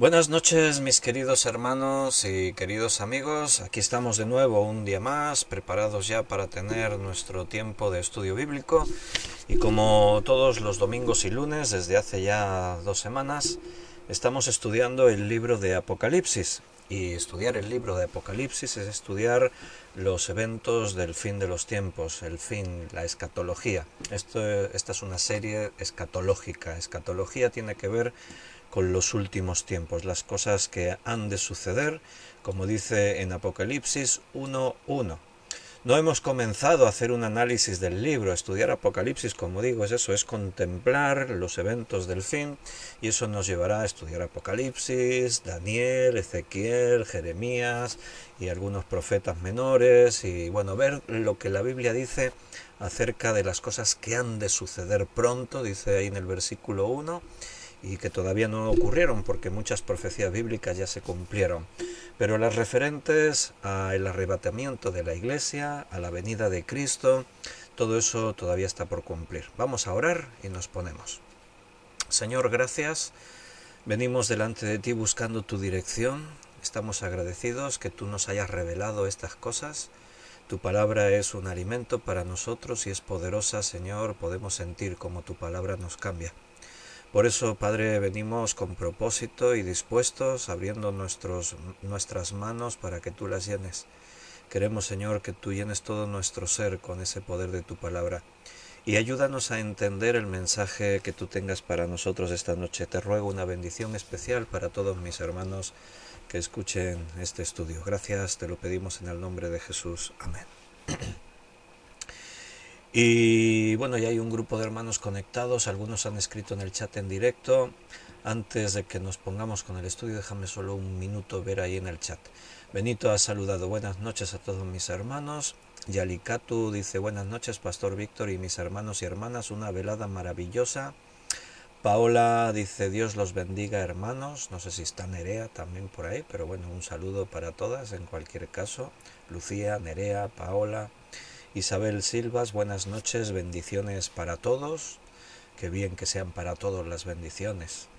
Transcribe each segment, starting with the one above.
Buenas noches, mis queridos hermanos y queridos amigos. Aquí estamos de nuevo un día más, preparados ya para tener nuestro tiempo de estudio bíblico. Y como todos los domingos y lunes, desde hace ya 2 semanas, estamos estudiando el libro de Apocalipsis. Y estudiar el libro de Apocalipsis es estudiar los eventos del fin de los tiempos, el fin, la escatología. Esta es una serie escatológica. Escatología tiene que ver con los últimos tiempos, las cosas que han de suceder, como dice en Apocalipsis 1:1. No hemos comenzado a hacer un análisis del libro. Estudiar Apocalipsis, como digo, es eso, es contemplar los eventos del fin, y eso nos llevará a estudiar Apocalipsis, Daniel, Ezequiel, Jeremías y algunos profetas menores, y bueno, ver lo que la Biblia dice acerca de las cosas que han de suceder pronto, dice ahí en el versículo 1, y que todavía no ocurrieron porque muchas profecías bíblicas ya se cumplieron. Pero las referentes al arrebatamiento de la iglesia, a la venida de Cristo, todo eso todavía está por cumplir. Vamos a orar y nos ponemos. Señor, gracias. Venimos delante de ti buscando tu dirección. Estamos agradecidos que tú nos hayas revelado estas cosas. Tu palabra es un alimento para nosotros y es poderosa, Señor. Podemos sentir cómo tu palabra nos cambia. Por eso, Padre, venimos con propósito y dispuestos, abriendo nuestras manos para que tú las llenes. Queremos, Señor, que tú llenes todo nuestro ser con ese poder de tu palabra. Y ayúdanos a entender el mensaje que tú tengas para nosotros esta noche. Te ruego una bendición especial para todos mis hermanos que escuchen este estudio. Gracias, te lo pedimos en el nombre de Jesús. Amén. Y bueno, ya hay un grupo de hermanos conectados, algunos han escrito en el chat en directo. Antes de que nos pongamos con el estudio, déjame solo un minuto ver ahí en el chat. Benito ha saludado, buenas noches a todos mis hermanos. Yalikatu dice, buenas noches, Pastor Víctor y mis hermanos y hermanas, una velada maravillosa. Paola dice, Dios los bendiga, hermanos. No sé si está Nerea también por ahí, pero bueno, un saludo para todas en cualquier caso. Lucía, Nerea, Paola. Isabel Silvas, buenas noches, bendiciones para todos. Qué bien que sean para todos las bendiciones.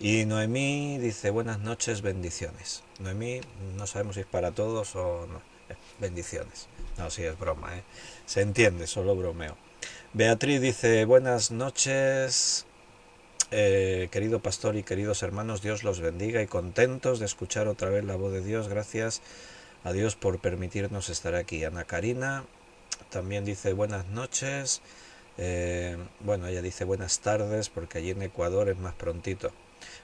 Y Noemí dice, buenas noches, bendiciones. Noemí, no sabemos si es para todos o no. Bendiciones. No, sí, es broma, ¿eh? Se entiende, solo bromeo. Beatriz dice, buenas noches, querido pastor y queridos hermanos, Dios los bendiga y contentos de escuchar otra vez la voz de Dios. Gracias a Dios por permitirnos estar aquí. Ana Karina también dice buenas noches. Bueno, ella dice buenas tardes porque allí en Ecuador es más prontito.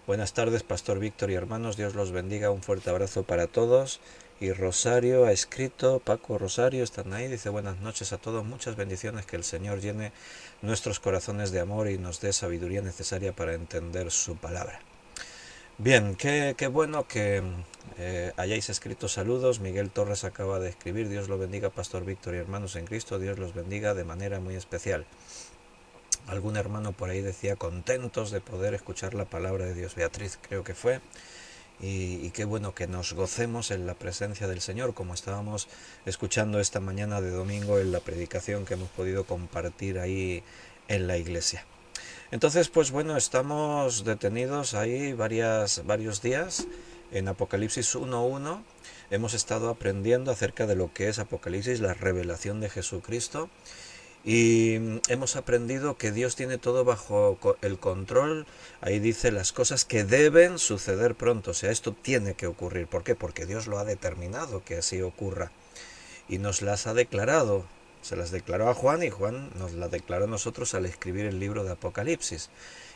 Buenas tardes, Pastor Víctor y hermanos, Dios los bendiga, un fuerte abrazo para todos. Y Rosario ha escrito, Paco Rosario, están ahí, dice buenas noches a todos, muchas bendiciones, que el Señor llene nuestros corazones de amor y nos dé sabiduría necesaria para entender su palabra. Bien, qué bueno que hayáis escrito saludos. Miguel Torres acaba de escribir, Dios lo bendiga, Pastor Víctor y hermanos en Cristo, Dios los bendiga de manera muy especial. Algún hermano por ahí decía contentos de poder escuchar la palabra de Dios. Beatriz creo que fue. Y qué bueno que nos gocemos en la presencia del Señor, como estábamos escuchando esta mañana de domingo en la predicación que hemos podido compartir ahí en la iglesia. Entonces, pues bueno, estamos detenidos ahí varios días en Apocalipsis 1:1. Hemos estado aprendiendo acerca de lo que es Apocalipsis, la revelación de Jesucristo. Y hemos aprendido que Dios tiene todo bajo el control. Ahí dice las cosas que deben suceder pronto. O sea, esto tiene que ocurrir. ¿Por qué? Porque Dios lo ha determinado que así ocurra. Y nos las ha declarado. Se las declaró a Juan y Juan nos las declaró a nosotros al escribir el libro de Apocalipsis.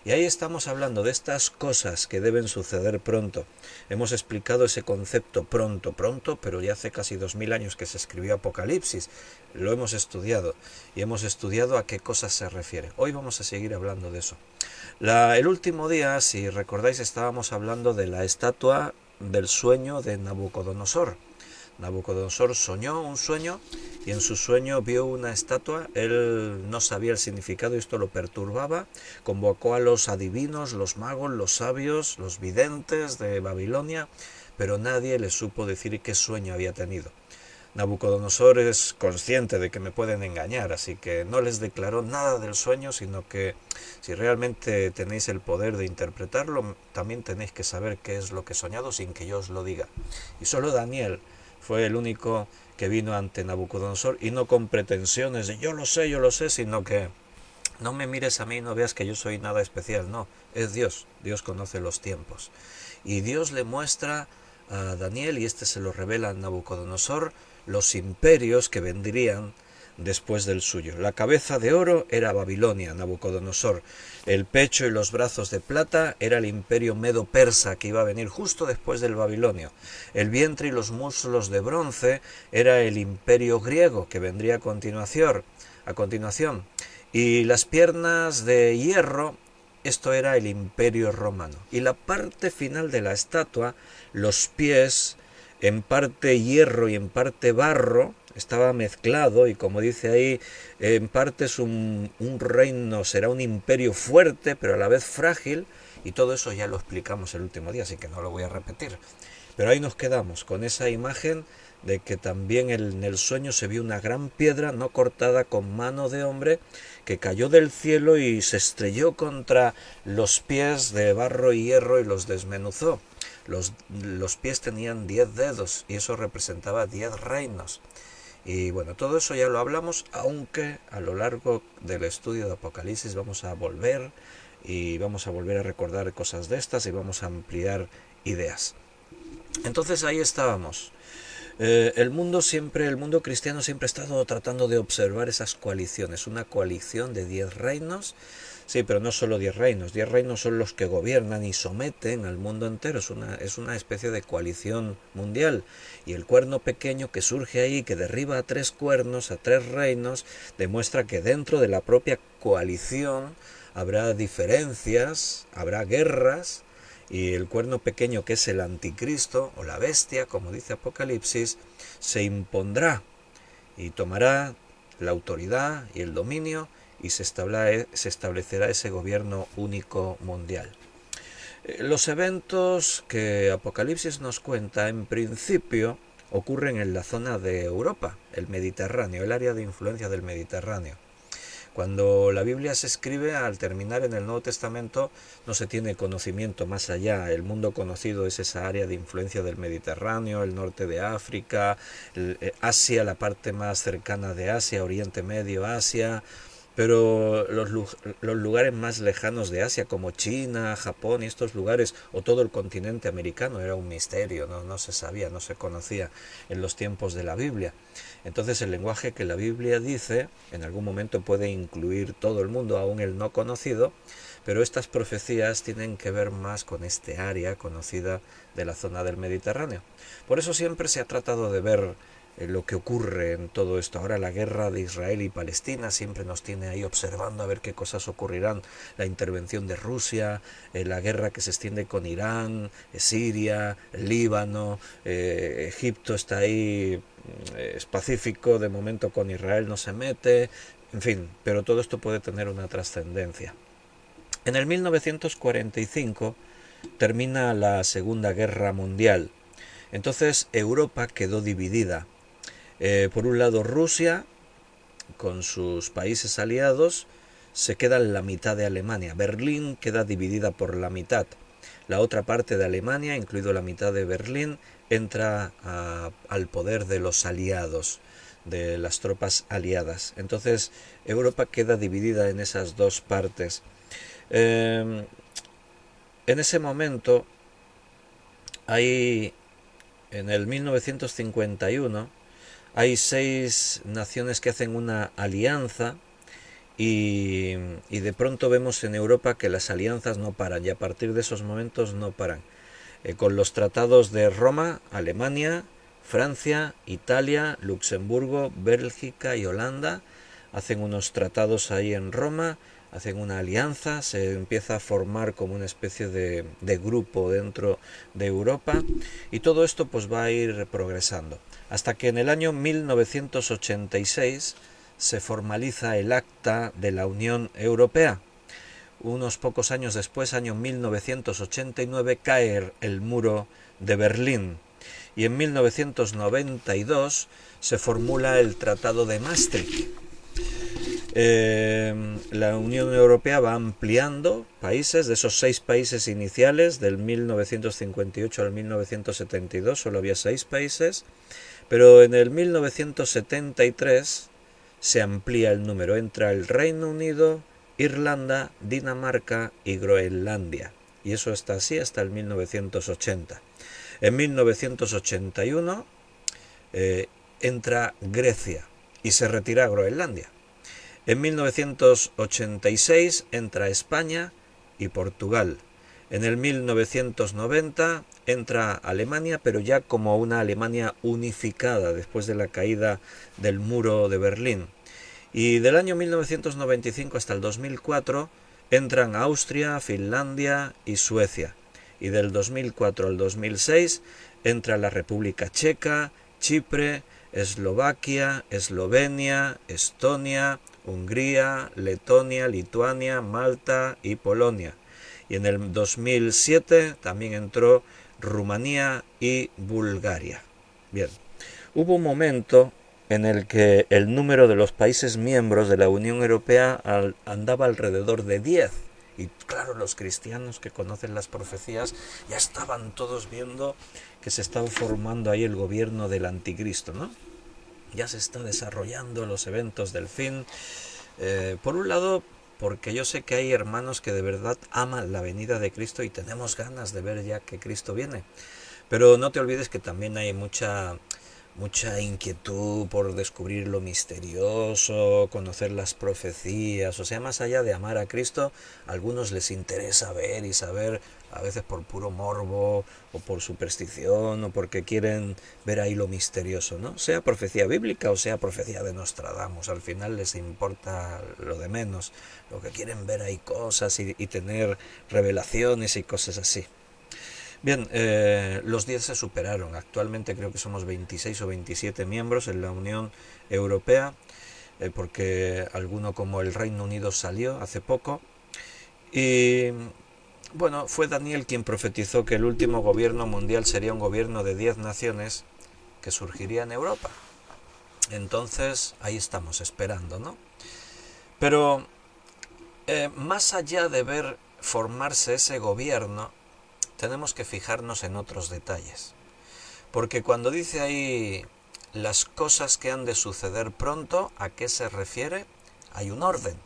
Y ahí estamos hablando de estas cosas que deben suceder pronto. Hemos explicado ese concepto pronto, pero ya hace casi 2000 años que se escribió Apocalipsis. Lo hemos estudiado y hemos estudiado a qué cosas se refiere. Hoy vamos a seguir hablando de eso. El último día, si recordáis, estábamos hablando de la estatua del sueño de Nabucodonosor. Nabucodonosor soñó un sueño y en su sueño vio una estatua. Él no sabía el significado y esto lo perturbaba. Convocó a los adivinos, los magos, los sabios, los videntes de Babilonia, pero nadie le supo decir qué sueño había tenido. Nabucodonosor es consciente de que me pueden engañar, así que no les declaró nada del sueño, sino que si realmente tenéis el poder de interpretarlo, también tenéis que saber qué es lo que he soñado sin que yo os lo diga. Y solo Daniel fue el único que vino ante Nabucodonosor, y no con pretensiones de yo lo sé, sino que no me mires a mí y no veas que yo soy nada especial, no, es Dios, Dios conoce los tiempos. Y Dios le muestra a Daniel, y este se lo revela a Nabucodonosor, los imperios que vendrían después del suyo. La cabeza de oro era Babilonia, Nabucodonosor. El pecho y los brazos de plata era el imperio medo-persa que iba a venir justo después del babilonio. El vientre y los muslos de bronce era el imperio griego que vendría a continuación. Y las piernas de hierro, esto era el imperio romano. Y la parte final de la estatua, los pies, en parte hierro y en parte barro, estaba mezclado, y como dice ahí, en parte es un reino, será un imperio fuerte, pero a la vez frágil, y todo eso ya lo explicamos el último día, así que no lo voy a repetir. Pero ahí nos quedamos con esa imagen de que también en el sueño se vio una gran piedra no cortada con mano de hombre que cayó del cielo y se estrelló contra los pies de barro y hierro y los desmenuzó. Los pies tenían 10 dedos y eso representaba 10 reinos. Y bueno, todo eso ya lo hablamos, aunque a lo largo del estudio de Apocalipsis vamos a volver a recordar cosas de estas y vamos a ampliar ideas. Entonces ahí estábamos. El mundo cristiano siempre ha estado tratando de observar esas coaliciones, una coalición de 10 reinos. Sí, pero no solo 10 reinos. 10 reinos son los que gobiernan y someten al mundo entero. Es una especie de coalición mundial. Y el cuerno pequeño que surge ahí, que derriba a 3 cuernos, a 3 reinos, demuestra que dentro de la propia coalición habrá diferencias, habrá guerras, y el cuerno pequeño, que es el anticristo o la bestia, como dice Apocalipsis, se impondrá y tomará la autoridad y el dominio, y se establecerá ese gobierno único mundial. Los eventos que Apocalipsis nos cuenta, en principio, ocurren en la zona de Europa, el Mediterráneo, el área de influencia del Mediterráneo. Cuando la Biblia se escribe, al terminar en el Nuevo Testamento, no se tiene conocimiento más allá. El mundo conocido es esa área de influencia del Mediterráneo, el norte de África, Asia, la parte más cercana de Asia, Oriente Medio, Asia. Pero los lugares más lejanos de Asia, como China, Japón y estos lugares, o todo el continente americano, era un misterio, no se sabía, no se conocía en los tiempos de la Biblia. Entonces el lenguaje que la Biblia dice en algún momento puede incluir todo el mundo, aún el no conocido, pero estas profecías tienen que ver más con este área conocida de la zona del Mediterráneo. Por eso siempre se ha tratado de ver lo que ocurre en todo esto. Ahora la guerra de Israel y Palestina siempre nos tiene ahí observando a ver qué cosas ocurrirán. La intervención de Rusia, la guerra que se extiende con Irán, Siria, Líbano, Egipto está ahí, es pacífico, de momento con Israel no se mete, en fin, pero todo esto puede tener una trascendencia. En el 1945 termina la Segunda Guerra Mundial. Entonces Europa quedó dividida. Por un lado Rusia, con sus países aliados, se queda en la mitad de Alemania. Berlín queda dividida por la mitad. La otra parte de Alemania, incluido la mitad de Berlín, entra al poder de los aliados, de las tropas aliadas. Entonces Europa queda dividida en esas dos partes. En ese momento, en el 1951, hay 6 naciones que hacen una alianza, y de pronto vemos en Europa que las alianzas no paran, y a partir de esos momentos no paran. Con los tratados de Roma, Alemania, Francia, Italia, Luxemburgo, Bélgica y Holanda hacen unos tratados ahí en Roma, hacen una alianza, se empieza a formar como una especie de grupo dentro de Europa, y todo esto pues va a ir progresando, hasta que en el año 1986 se formaliza el Acta de la Unión Europea. Unos pocos años después, año 1989, cae el muro de Berlín. y en 1992 se formula el Tratado de Maastricht. La Unión Europea va ampliando países. De esos 6 países iniciales, del 1958 al 1972, solo había 6 países, pero en el 1973 se amplía el número. Entra el Reino Unido, Irlanda, Dinamarca y Groenlandia. Y eso está así hasta el 1980. En 1981 entra Grecia y se retira Groenlandia. En 1986 entra España y Portugal. En el 1990 entra Alemania, pero ya como una Alemania unificada después de la caída del muro de Berlín. Y del año 1995 hasta el 2004 entran Austria, Finlandia y Suecia. Y del 2004 al 2006 entra la República Checa, Chipre, Eslovaquia, Eslovenia, Estonia, Hungría, Letonia, Lituania, Malta y Polonia. Y en el 2007 también entró Rumanía y Bulgaria. Bien, hubo un momento en el que el número de los países miembros de la Unión Europea andaba alrededor de 10. Y claro, los cristianos que conocen las profecías ya estaban todos viendo que se estaba formando ahí el gobierno del anticristo, ¿no? Ya se está desarrollando los eventos del fin. Por un lado, porque yo sé que hay hermanos que de verdad aman la venida de Cristo y tenemos ganas de ver ya que Cristo viene. Pero no te olvides que también hay mucha inquietud por descubrir lo misterioso, conocer las profecías. O sea, más allá de amar a Cristo, a algunos les interesa ver y saber, a veces por puro morbo o por superstición o porque quieren ver ahí lo misterioso, ¿no? Sea profecía bíblica o sea profecía de Nostradamus, al final les importa lo de menos. Lo que quieren ver ahí cosas y tener revelaciones y cosas así. Bien, los 10 se superaron. Actualmente creo que somos 26 o 27 miembros en la Unión Europea, porque alguno como el Reino Unido salió hace poco. Y bueno, fue Daniel quien profetizó que el último gobierno mundial sería un gobierno de 10 naciones que surgiría en Europa. Entonces, ahí estamos esperando, ¿no? Pero más allá de ver formarse ese gobierno, tenemos que fijarnos en otros detalles. Porque cuando dice ahí las cosas que han de suceder pronto, ¿a qué se refiere? Hay un orden.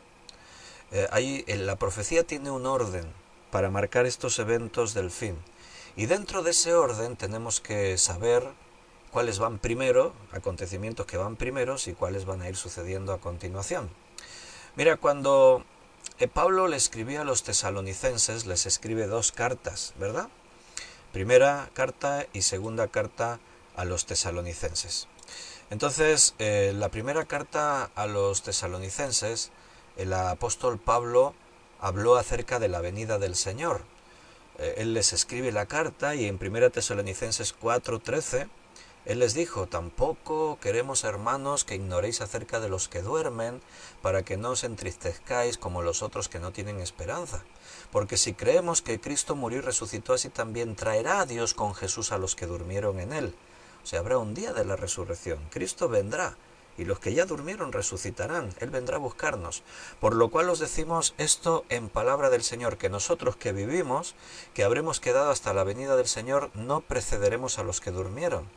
La profecía tiene un orden para marcar estos eventos del fin. Y dentro de ese orden tenemos que saber cuáles van primero, acontecimientos que van primeros y cuáles van a ir sucediendo a continuación. Mira, cuando Pablo le escribía a los tesalonicenses, les escribe 2 cartas, ¿verdad? Primera carta y segunda carta a los tesalonicenses. Entonces, la primera carta a los tesalonicenses, el apóstol Pablo habló acerca de la venida del Señor. Él les escribe la carta y en 1 Tesalonicenses 4:13, él les dijo: tampoco queremos, hermanos, que ignoréis acerca de los que duermen, para que no os entristezcáis como los otros que no tienen esperanza. Porque si creemos que Cristo murió y resucitó, así también traerá a Dios con Jesús a los que durmieron en él. O sea, habrá un día de la resurrección. Cristo vendrá y los que ya durmieron resucitarán. Él vendrá a buscarnos. Por lo cual os decimos esto en palabra del Señor, que nosotros que vivimos, que habremos quedado hasta la venida del Señor, no precederemos a los que durmieron.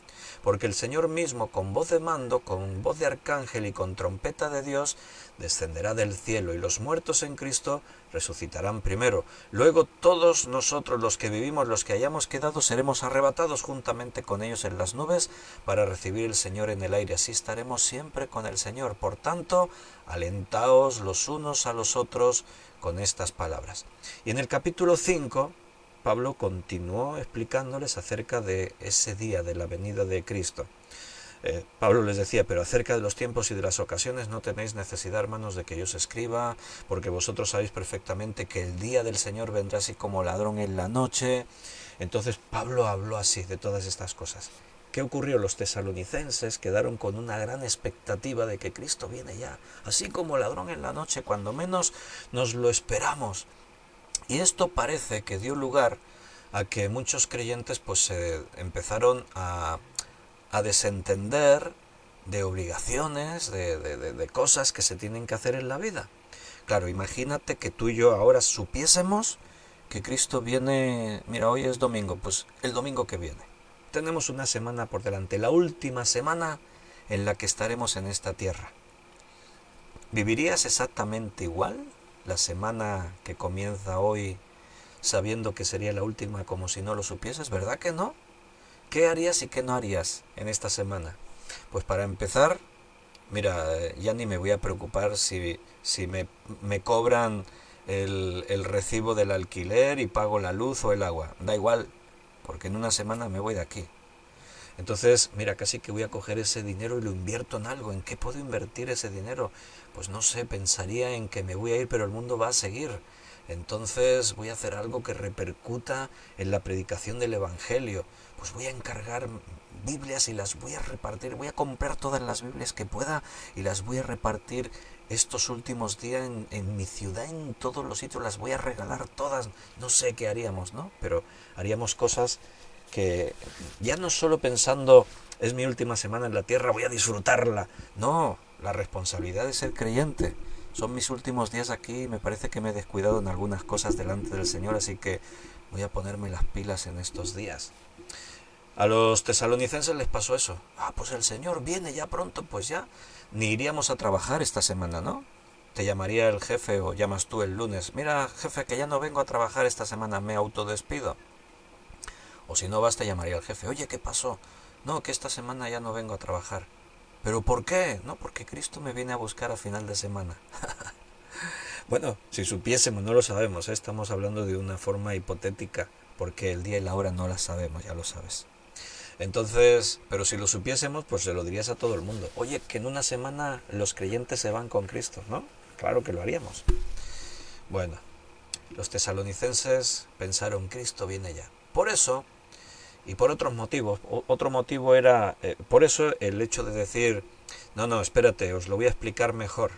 Porque el Señor mismo, con voz de mando, con voz de arcángel y con trompeta de Dios, descenderá del cielo, y los muertos en Cristo resucitarán primero. Luego todos nosotros, los que vivimos, los que hayamos quedado, seremos arrebatados juntamente con ellos en las nubes para recibir el Señor en el aire. Así estaremos siempre con el Señor. Por tanto, alentaos los unos a los otros con estas palabras. Y en el capítulo 5... Pablo continuó explicándoles acerca de ese día de la venida de Cristo. Pablo les decía: pero acerca de los tiempos y de las ocasiones no tenéis necesidad, hermanos, de que yo os escriba, porque vosotros sabéis perfectamente que el día del Señor vendrá así como ladrón en la noche. Entonces Pablo habló así de todas estas cosas. ¿Qué ocurrió? Los tesalonicenses quedaron con una gran expectativa de que Cristo viene ya, así como ladrón en la noche, cuando menos nos lo esperamos. Y esto parece que dio lugar a que muchos creyentes pues se empezaron a desentender de obligaciones, de cosas que se tienen que hacer en la vida. Claro, imagínate que tú y yo ahora supiésemos que Cristo viene, mira, hoy es domingo, pues el domingo que viene. Tenemos una semana por delante, la última semana en la que estaremos en esta tierra. ¿Vivirías exactamente igual la semana que comienza hoy sabiendo que sería la última como si no lo supieses? ¿Verdad que no? ¿Qué harías y qué no harías en esta semana? Pues para empezar, mira, ya ni me voy a preocupar si me cobran el recibo del alquiler y pago la luz o el agua. Da igual, porque en una semana me voy de aquí. Entonces, mira, casi que voy a coger ese dinero y lo invierto en algo. ¿En qué puedo invertir ese dinero? Pues no sé, pensaría en que me voy a ir, pero el mundo va a seguir. Entonces voy a hacer algo que repercuta en la predicación del Evangelio. Pues voy a encargar Biblias y las voy a repartir. Voy a comprar todas las Biblias que pueda y las voy a repartir estos últimos días en mi ciudad, en todos los sitios. Las voy a regalar todas. No sé qué haríamos, ¿no? Pero haríamos cosas que ya no solo pensando es mi última semana en la tierra, voy a disfrutarla. No, la responsabilidad de ser creyente. Son mis últimos días aquí y me parece que me he descuidado en algunas cosas delante del Señor, así que voy a ponerme las pilas en estos días. A los tesalonicenses les pasó eso. Ah, pues el Señor viene ya pronto, pues ya ni iríamos a trabajar esta semana, ¿no? Te llamaría el jefe o llamas tú el lunes. Mira, jefe, que ya no vengo a trabajar esta semana, me autodespido. O si no vas, te llamaría el jefe. Oye, ¿qué pasó? No, que esta semana ya no vengo a trabajar. ¿Pero por qué? No, porque Cristo me viene a buscar a final de semana. Bueno, si supiésemos, no lo sabemos, ¿eh? Estamos hablando de una forma hipotética, porque el día y la hora no la sabemos, ya lo sabes. Entonces, pero si lo supiésemos, pues se lo dirías a todo el mundo. Oye, que en una semana los creyentes se van con Cristo, ¿no? Claro que lo haríamos. Bueno, los tesalonicenses pensaron, Cristo viene ya. Por eso, y por otros motivos, otro motivo era, por eso el hecho de decir, no, espérate, os lo voy a explicar mejor.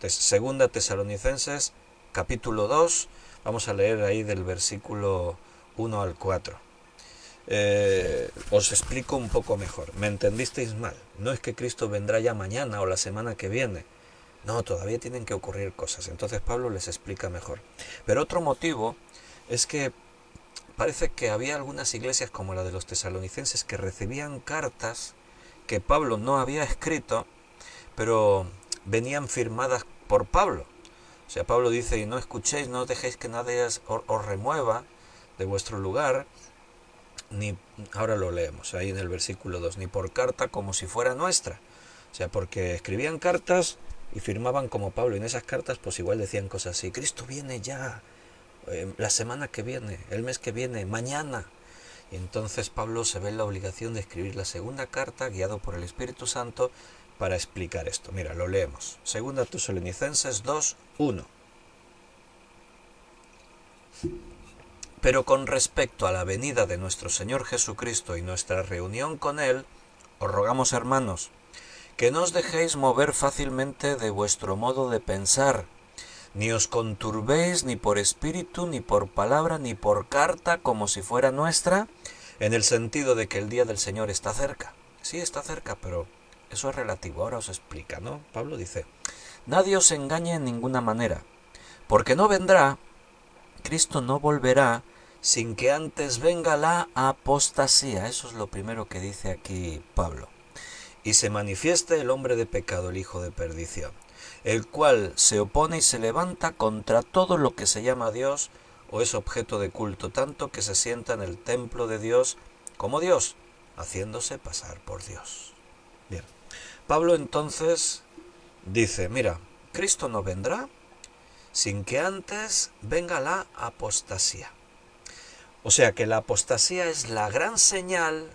Segunda Tesalonicenses, capítulo 2, vamos a leer ahí del versículo 1 al 4. Os explico un poco mejor. Me entendisteis mal. No es que Cristo vendrá ya mañana o la semana que viene. No, todavía tienen que ocurrir cosas. Entonces Pablo les explica mejor. Pero otro motivo es que parece que había algunas iglesias como la de los tesalonicenses que recibían cartas que Pablo no había escrito, pero venían firmadas por Pablo. O sea, Pablo dice, y no escuchéis, no dejéis que nadie os remueva de vuestro lugar, ni, ahora lo leemos ahí en el versículo 2, ni por carta como si fuera nuestra. O sea, porque escribían cartas y firmaban como Pablo, y en esas cartas pues igual decían cosas así, Cristo viene ya, la semana que viene, el mes que viene, mañana. Y entonces Pablo se ve en la obligación de escribir la segunda carta, guiado por el Espíritu Santo, para explicar esto. Mira, lo leemos. Segunda Tesalonicenses 2, 1. Pero con respecto a la venida de nuestro Señor Jesucristo y nuestra reunión con Él, os rogamos, hermanos, que no os dejéis mover fácilmente de vuestro modo de pensar, ni os conturbéis ni por espíritu, ni por palabra, ni por carta, como si fuera nuestra, en el sentido de que el día del Señor está cerca. Sí, está cerca, pero eso es relativo. Ahora os explica, ¿no? Pablo dice, nadie os engañe en ninguna manera, porque no vendrá, Cristo no volverá, sin que antes venga la apostasía. Eso es lo primero que dice aquí Pablo. Y se manifieste el hombre de pecado, el hijo de perdición, el cual se opone y se levanta contra todo lo que se llama Dios o es objeto de culto, tanto que se sienta en el templo de Dios como Dios, haciéndose pasar por Dios. Bien, Pablo entonces dice, mira, Cristo no vendrá sin que antes venga la apostasía. O sea que la apostasía es la gran señal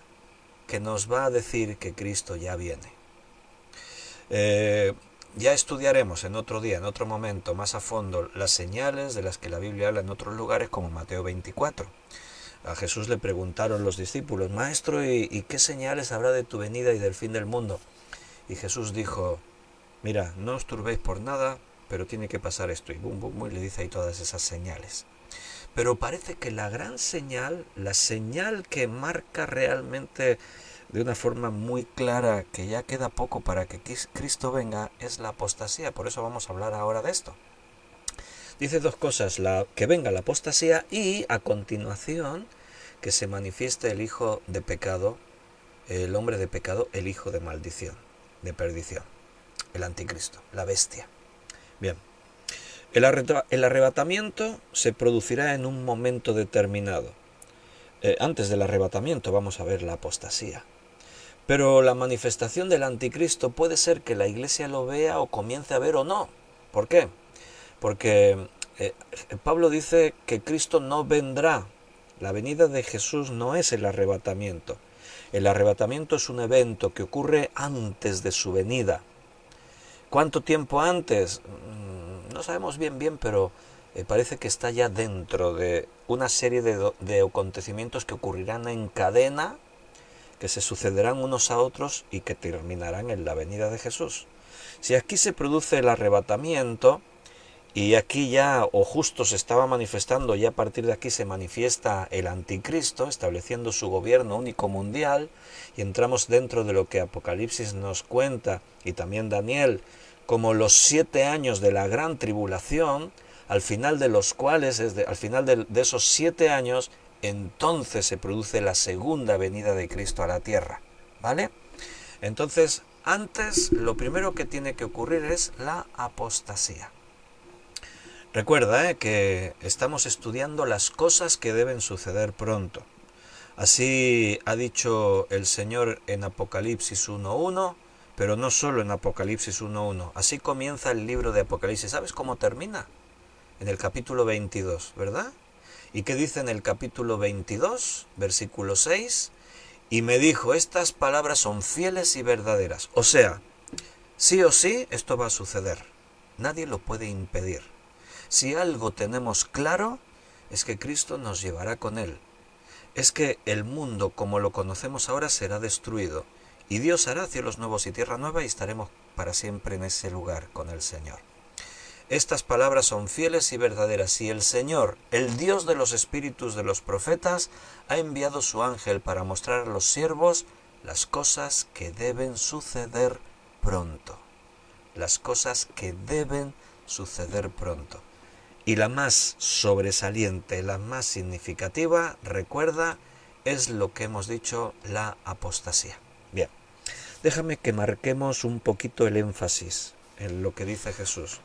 que nos va a decir que Cristo ya viene. Ya estudiaremos en otro día, en otro momento, más a fondo, las señales de las que la Biblia habla en otros lugares, como Mateo 24. A Jesús le preguntaron los discípulos, Maestro, ¿y qué señales habrá de tu venida y del fin del mundo? Y Jesús dijo, mira, no os turbéis por nada, pero tiene que pasar esto. Y bum, bum, bum, le dice ahí todas esas señales. Pero parece que la gran señal, la señal que marca realmente de una forma muy clara que ya queda poco para que Cristo venga, es la apostasía. Por eso vamos a hablar ahora de esto. Dice dos cosas, que venga la apostasía y a continuación que se manifieste el hijo de pecado, el hombre de pecado, el hijo de maldición, de perdición, el anticristo, la bestia. Bien, el arrebatamiento se producirá en un momento determinado. Antes del arrebatamiento vamos a ver la apostasía. Pero la manifestación del anticristo puede ser que la iglesia lo vea o comience a ver o no. ¿Por qué? Porque Pablo dice que Cristo no vendrá. La venida de Jesús no es el arrebatamiento. El arrebatamiento es un evento que ocurre antes de su venida. ¿Cuánto tiempo antes? No sabemos bien, pero parece que está ya dentro de una serie de acontecimientos que ocurrirán en cadena, que se sucederán unos a otros y que terminarán en la venida de Jesús. Si aquí se produce el arrebatamiento, y aquí ya, o justo se estaba manifestando, y a partir de aquí se manifiesta el anticristo, estableciendo su gobierno único mundial, y entramos dentro de lo que Apocalipsis nos cuenta, y también Daniel, como los 7 años de la gran tribulación, al final de los cuales, al final de esos 7 años, entonces se produce la segunda venida de Cristo a la tierra, ¿vale? Entonces, antes, lo primero que tiene que ocurrir es la apostasía. Recuerda que estamos estudiando las cosas que deben suceder pronto. Así ha dicho el Señor en Apocalipsis 1.1, pero no solo en Apocalipsis 1.1. Así comienza el libro de Apocalipsis. ¿Sabes cómo termina? En el capítulo 22, ¿verdad? ¿Y qué dice en el capítulo 22, versículo 6? Y me dijo, estas palabras son fieles y verdaderas. O sea, sí o sí, esto va a suceder. Nadie lo puede impedir. Si algo tenemos claro, es que Cristo nos llevará con Él. Es que el mundo como lo conocemos ahora será destruido, y Dios hará cielos nuevos y tierra nueva y estaremos para siempre en ese lugar con el Señor. Estas palabras son fieles y verdaderas, y el Señor, el Dios de los espíritus de los profetas, ha enviado su ángel para mostrar a los siervos las cosas que deben suceder pronto. Las cosas que deben suceder pronto. Y la más sobresaliente, la más significativa, recuerda, es lo que hemos dicho, la apostasía. Bien, déjame que marquemos un poquito el énfasis en lo que dice Jesús.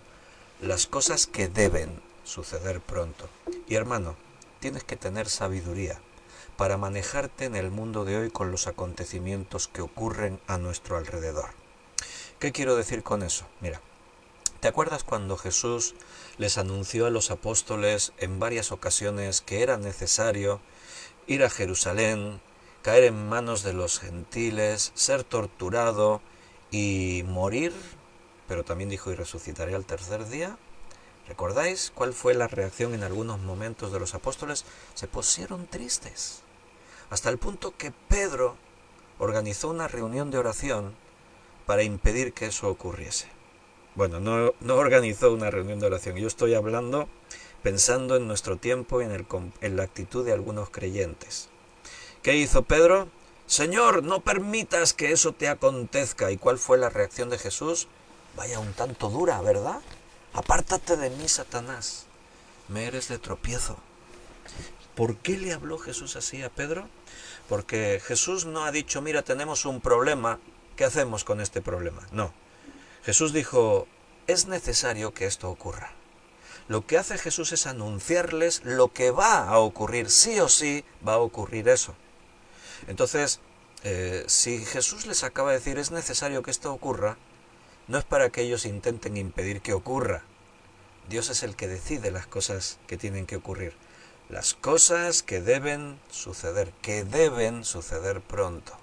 Las cosas que deben suceder pronto. Y hermano, tienes que tener sabiduría para manejarte en el mundo de hoy con los acontecimientos que ocurren a nuestro alrededor. ¿Qué quiero decir con eso? Mira, ¿te acuerdas cuando Jesús les anunció a los apóstoles en varias ocasiones que era necesario ir a Jerusalén, caer en manos de los gentiles, ser torturado y morir? Pero también dijo, y resucitaré al tercer día. ¿Recordáis cuál fue la reacción en algunos momentos de los apóstoles? Se pusieron tristes, hasta el punto que Pedro organizó una reunión de oración para impedir que eso ocurriese. Bueno, no organizó una reunión de oración. Yo estoy hablando pensando en nuestro tiempo y en la actitud de algunos creyentes. ¿Qué hizo Pedro? Señor, no permitas que eso te acontezca. ¿Y cuál fue la reacción de Jesús? Vaya, un tanto dura, ¿verdad? Apártate de mí, Satanás. Me eres de tropiezo. ¿Por qué le habló Jesús así a Pedro? Porque Jesús no ha dicho, mira, tenemos un problema, ¿qué hacemos con este problema? No. Jesús dijo, es necesario que esto ocurra. Lo que hace Jesús es anunciarles lo que va a ocurrir, sí o sí va a ocurrir eso. Entonces, si Jesús les acaba de decir, es necesario que esto ocurra, no es para que ellos intenten impedir que ocurra. Dios es el que decide las cosas que tienen que ocurrir. Las cosas que deben suceder pronto.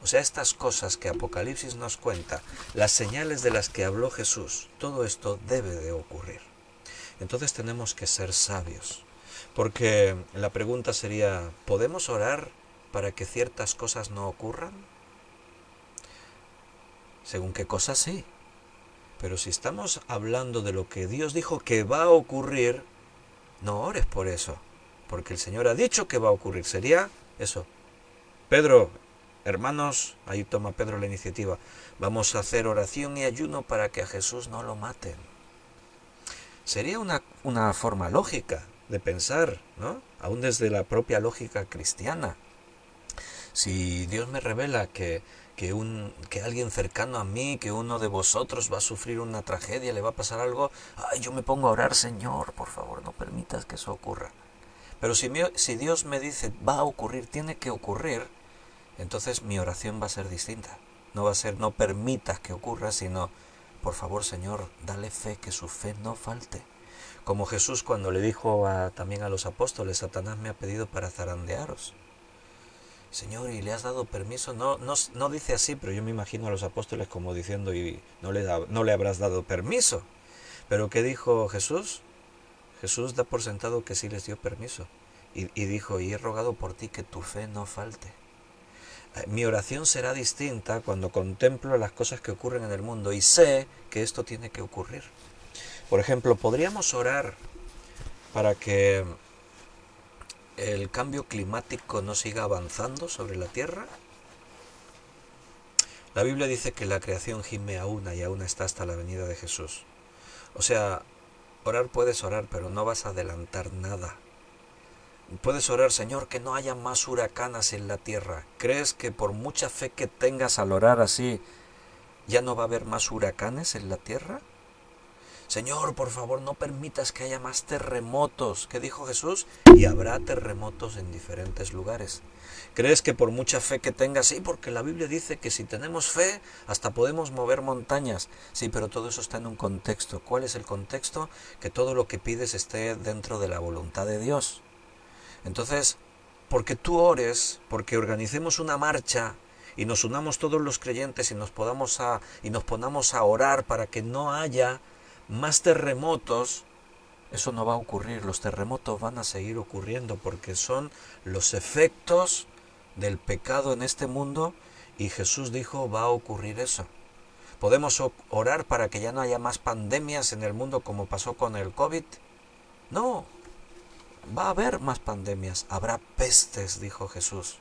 O sea, estas cosas que Apocalipsis nos cuenta, las señales de las que habló Jesús, todo esto debe de ocurrir. Entonces tenemos que ser sabios, porque la pregunta sería, ¿podemos orar para que ciertas cosas no ocurran? Según qué cosas sí, pero si estamos hablando de lo que Dios dijo que va a ocurrir, no ores por eso, porque el Señor ha dicho que va a ocurrir. Sería eso. Pedro, hermanos, ahí toma Pedro la iniciativa. Vamos a hacer oración y ayuno para que a Jesús no lo maten. Sería una forma lógica de pensar, ¿no? Aún desde la propia lógica cristiana. Si Dios me revela que alguien cercano a mí, que uno de vosotros va a sufrir una tragedia, le va a pasar algo, ay, yo me pongo a orar, Señor, por favor, no permitas que eso ocurra. Pero si Dios me dice, va a ocurrir, tiene que ocurrir, entonces mi oración va a ser distinta. No va a ser, no permitas que ocurra, sino, por favor, Señor, dale fe, que su fe no falte. Como Jesús cuando le dijo también a los apóstoles, Satanás me ha pedido para zarandearos. Señor, ¿y le has dado permiso? No dice así, pero yo me imagino a los apóstoles como diciendo, y no le habrás dado permiso. Pero ¿qué dijo Jesús? Jesús da por sentado que sí les dio permiso. Y dijo, y he rogado por ti que tu fe no falte. Mi oración será distinta cuando contemplo las cosas que ocurren en el mundo y sé que esto tiene que ocurrir. Por ejemplo, ¿podríamos orar para que el cambio climático no siga avanzando sobre la Tierra? La Biblia dice que la creación gime a una y aún está hasta la venida de Jesús. O sea, orar puedes orar, pero no vas a adelantar nada. Puedes orar, Señor, que no haya más huracanes en la tierra. ¿Crees que por mucha fe que tengas al orar así, ya no va a haber más huracanes en la tierra? Señor, por favor, no permitas que haya más terremotos. ¿Qué dijo Jesús? Y habrá terremotos en diferentes lugares. ¿Crees que por mucha fe que tengas? Sí, porque la Biblia dice que si tenemos fe, hasta podemos mover montañas. Sí, pero todo eso está en un contexto. ¿Cuál es el contexto? Que todo lo que pides esté dentro de la voluntad de Dios. Entonces, porque tú ores, porque organicemos una marcha y nos unamos todos los creyentes y nos pongamos a orar para que no haya más terremotos, eso no va a ocurrir. Los terremotos van a seguir ocurriendo porque son los efectos del pecado en este mundo y Jesús dijo, va a ocurrir eso. ¿Podemos orar para que ya no haya más pandemias en el mundo como pasó con el COVID? No. Va a haber más pandemias, habrá pestes, dijo Jesús.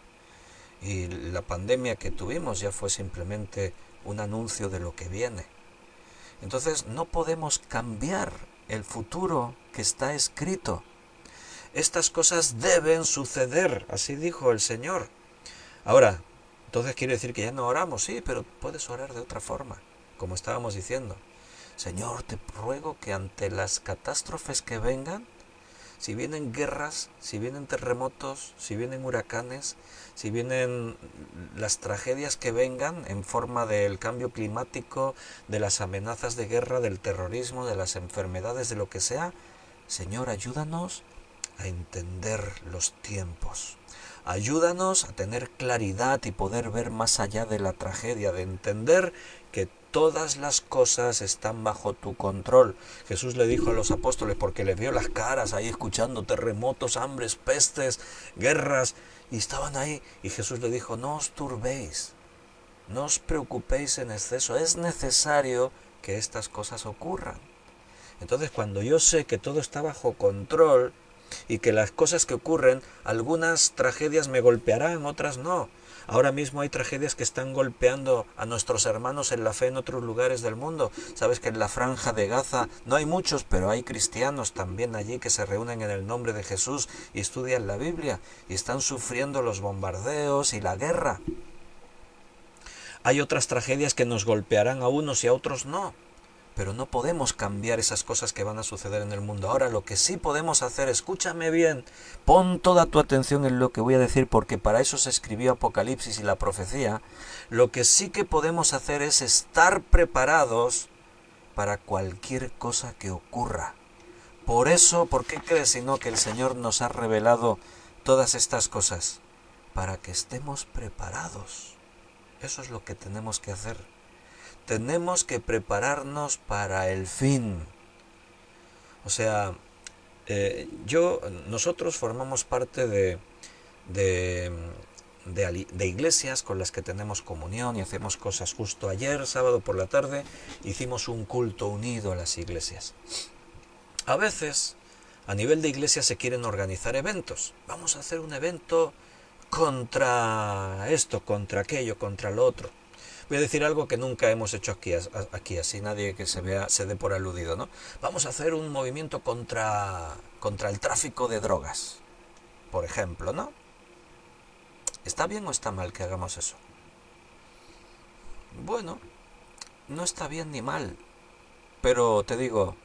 Y la pandemia que tuvimos ya fue simplemente un anuncio de lo que viene. Entonces no podemos cambiar el futuro que está escrito. Estas cosas deben suceder, así dijo el Señor. Ahora, entonces quiere decir que ya no oramos, sí, pero puedes orar de otra forma, como estábamos diciendo. Señor, te ruego que ante las catástrofes que vengan, si vienen guerras, si vienen terremotos, si vienen huracanes, si vienen las tragedias que vengan en forma del cambio climático, de las amenazas de guerra, del terrorismo, de las enfermedades, de lo que sea, Señor, ayúdanos a entender los tiempos. Ayúdanos a tener claridad y poder ver más allá de la tragedia, de entender que todas las cosas están bajo tu control. Jesús le dijo a los apóstoles, porque les vio las caras ahí escuchando terremotos, hambres, pestes, guerras, y estaban ahí. Y Jesús le dijo, no os turbéis, no os preocupéis en exceso, es necesario que estas cosas ocurran. Entonces, cuando yo sé que todo está bajo control y que las cosas que ocurren, algunas tragedias me golpearán, otras no. Ahora mismo hay tragedias que están golpeando a nuestros hermanos en la fe en otros lugares del mundo. Sabes que en la franja de Gaza no hay muchos, pero hay cristianos también allí que se reúnen en el nombre de Jesús y estudian la Biblia y están sufriendo los bombardeos y la guerra. Hay otras tragedias que nos golpearán a unos y a otros no. Pero no podemos cambiar esas cosas que van a suceder en el mundo. Ahora lo que sí podemos hacer, escúchame bien, pon toda tu atención en lo que voy a decir, porque para eso se escribió Apocalipsis y la profecía. Lo que sí que podemos hacer es estar preparados para cualquier cosa que ocurra. Por eso, ¿por qué crees sino que el Señor nos ha revelado todas estas cosas? Para que estemos preparados. Eso es lo que tenemos que hacer. Tenemos que prepararnos para el fin. O sea, nosotros formamos parte de iglesias con las que tenemos comunión y hacemos cosas. Justo ayer, sábado por la tarde, hicimos un culto unido a las iglesias. A veces A nivel de iglesia se quieren organizar eventos. Vamos a hacer un evento contra esto, contra aquello, contra lo otro. Voy a decir algo que nunca hemos hecho aquí así nadie que se dé por aludido, ¿no? Vamos a hacer un movimiento contra el tráfico de drogas, por ejemplo, ¿no? ¿Está bien o está mal que hagamos eso? Bueno, no está bien ni mal, pero te digo,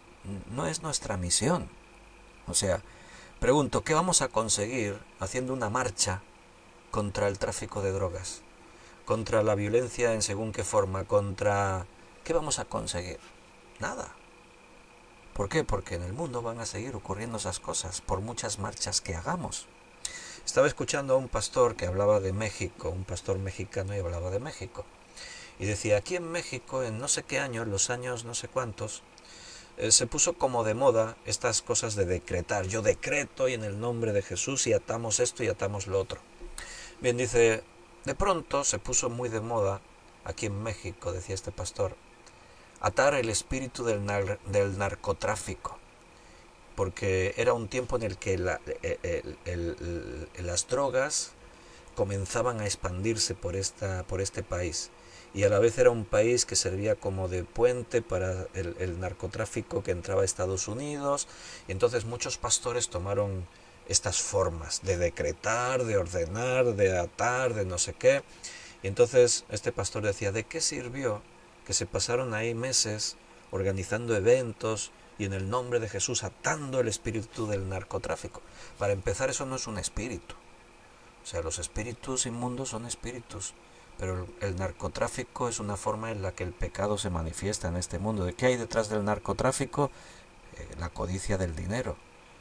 no es nuestra misión. O sea, pregunto, ¿qué vamos a conseguir haciendo una marcha contra el tráfico de drogas? Contra la violencia en según qué forma, contra... ¿Qué vamos a conseguir? Nada. ¿Por qué? Porque en el mundo van a seguir ocurriendo esas cosas, por muchas marchas que hagamos. Estaba escuchando a un pastor que hablaba de México, un pastor mexicano, y hablaba de México. Y decía, aquí en México, en no sé qué años, los años no sé cuántos, se puso como de moda estas cosas de decretar. Yo decreto y en el nombre de Jesús y atamos esto y atamos lo otro. Bien, dice, de pronto se puso muy de moda, aquí en México, decía este pastor, atar el espíritu del narcotráfico, porque era un tiempo en el que las drogas comenzaban a expandirse por este país, y a la vez era un país que servía como de puente para el narcotráfico que entraba a Estados Unidos, y entonces muchos pastores tomaron estas formas de decretar, de ordenar, de atar, de no sé qué. Y entonces este pastor decía, ¿de qué sirvió que se pasaron ahí meses organizando eventos y en el nombre de Jesús atando el espíritu del narcotráfico? Para empezar, eso no es un espíritu. O sea, los espíritus inmundos son espíritus, pero el narcotráfico es una forma en la que el pecado se manifiesta en este mundo. ¿De qué hay detrás del narcotráfico? La codicia del dinero.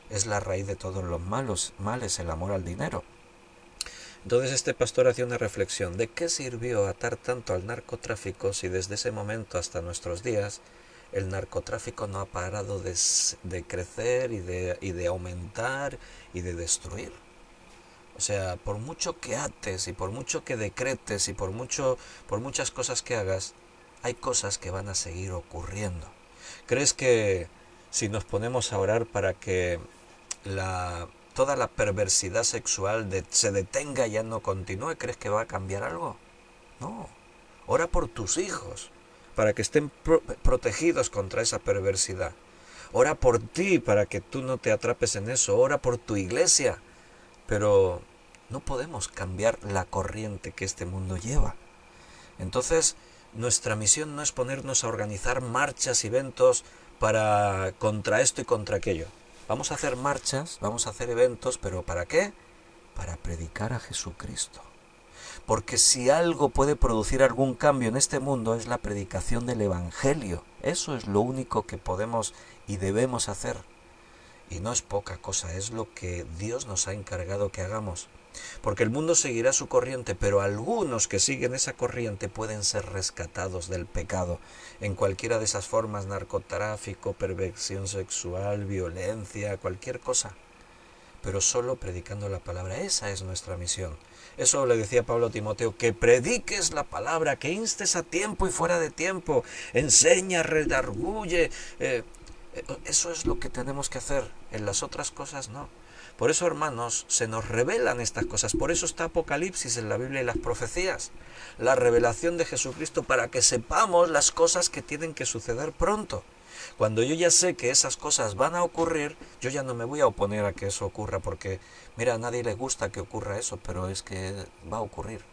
Es la raíz de todos los males, el amor al dinero. Entonces este pastor hacía una reflexión, ¿de qué sirvió atar tanto al narcotráfico si desde ese momento hasta nuestros días el narcotráfico no ha parado de crecer y de aumentar y de destruir? O sea, por mucho que ates y por mucho que decretes y por muchas cosas que hagas, hay cosas que van a seguir ocurriendo. ¿Crees que si nos ponemos a orar para que toda la perversidad sexual se detenga y ya no continúe, crees que va a cambiar algo? No. Ora por tus hijos, para que estén protegidos contra esa perversidad. Ora por ti, para que tú no te atrapes en eso. Ora por tu iglesia. Pero no podemos cambiar la corriente que este mundo lleva. Entonces, nuestra misión no es ponernos a organizar marchas y eventos contra esto y contra aquello. Vamos a hacer marchas, vamos a hacer eventos, pero ¿para qué? Para predicar a Jesucristo. Porque si algo puede producir algún cambio en este mundo es la predicación del Evangelio. Eso es lo único que podemos y debemos hacer. Y no es poca cosa, es lo que Dios nos ha encargado que hagamos. Porque el mundo seguirá su corriente, pero algunos que siguen esa corriente pueden ser rescatados del pecado en cualquiera de esas formas: narcotráfico, perversión sexual, violencia, cualquier cosa. Pero solo predicando la palabra. Esa es nuestra misión. Eso le decía Pablo a Timoteo, que prediques la palabra, que instes a tiempo y fuera de tiempo, enseña, redarguye. Eso es lo que tenemos que hacer. En las otras cosas no. Por eso, hermanos, se nos revelan estas cosas. Por eso está Apocalipsis en la Biblia y las profecías. La revelación de Jesucristo para que sepamos las cosas que tienen que suceder pronto. Cuando yo ya sé que esas cosas van a ocurrir, yo ya no me voy a oponer a que eso ocurra, porque, mira, a nadie le gusta que ocurra eso, pero es que va a ocurrir.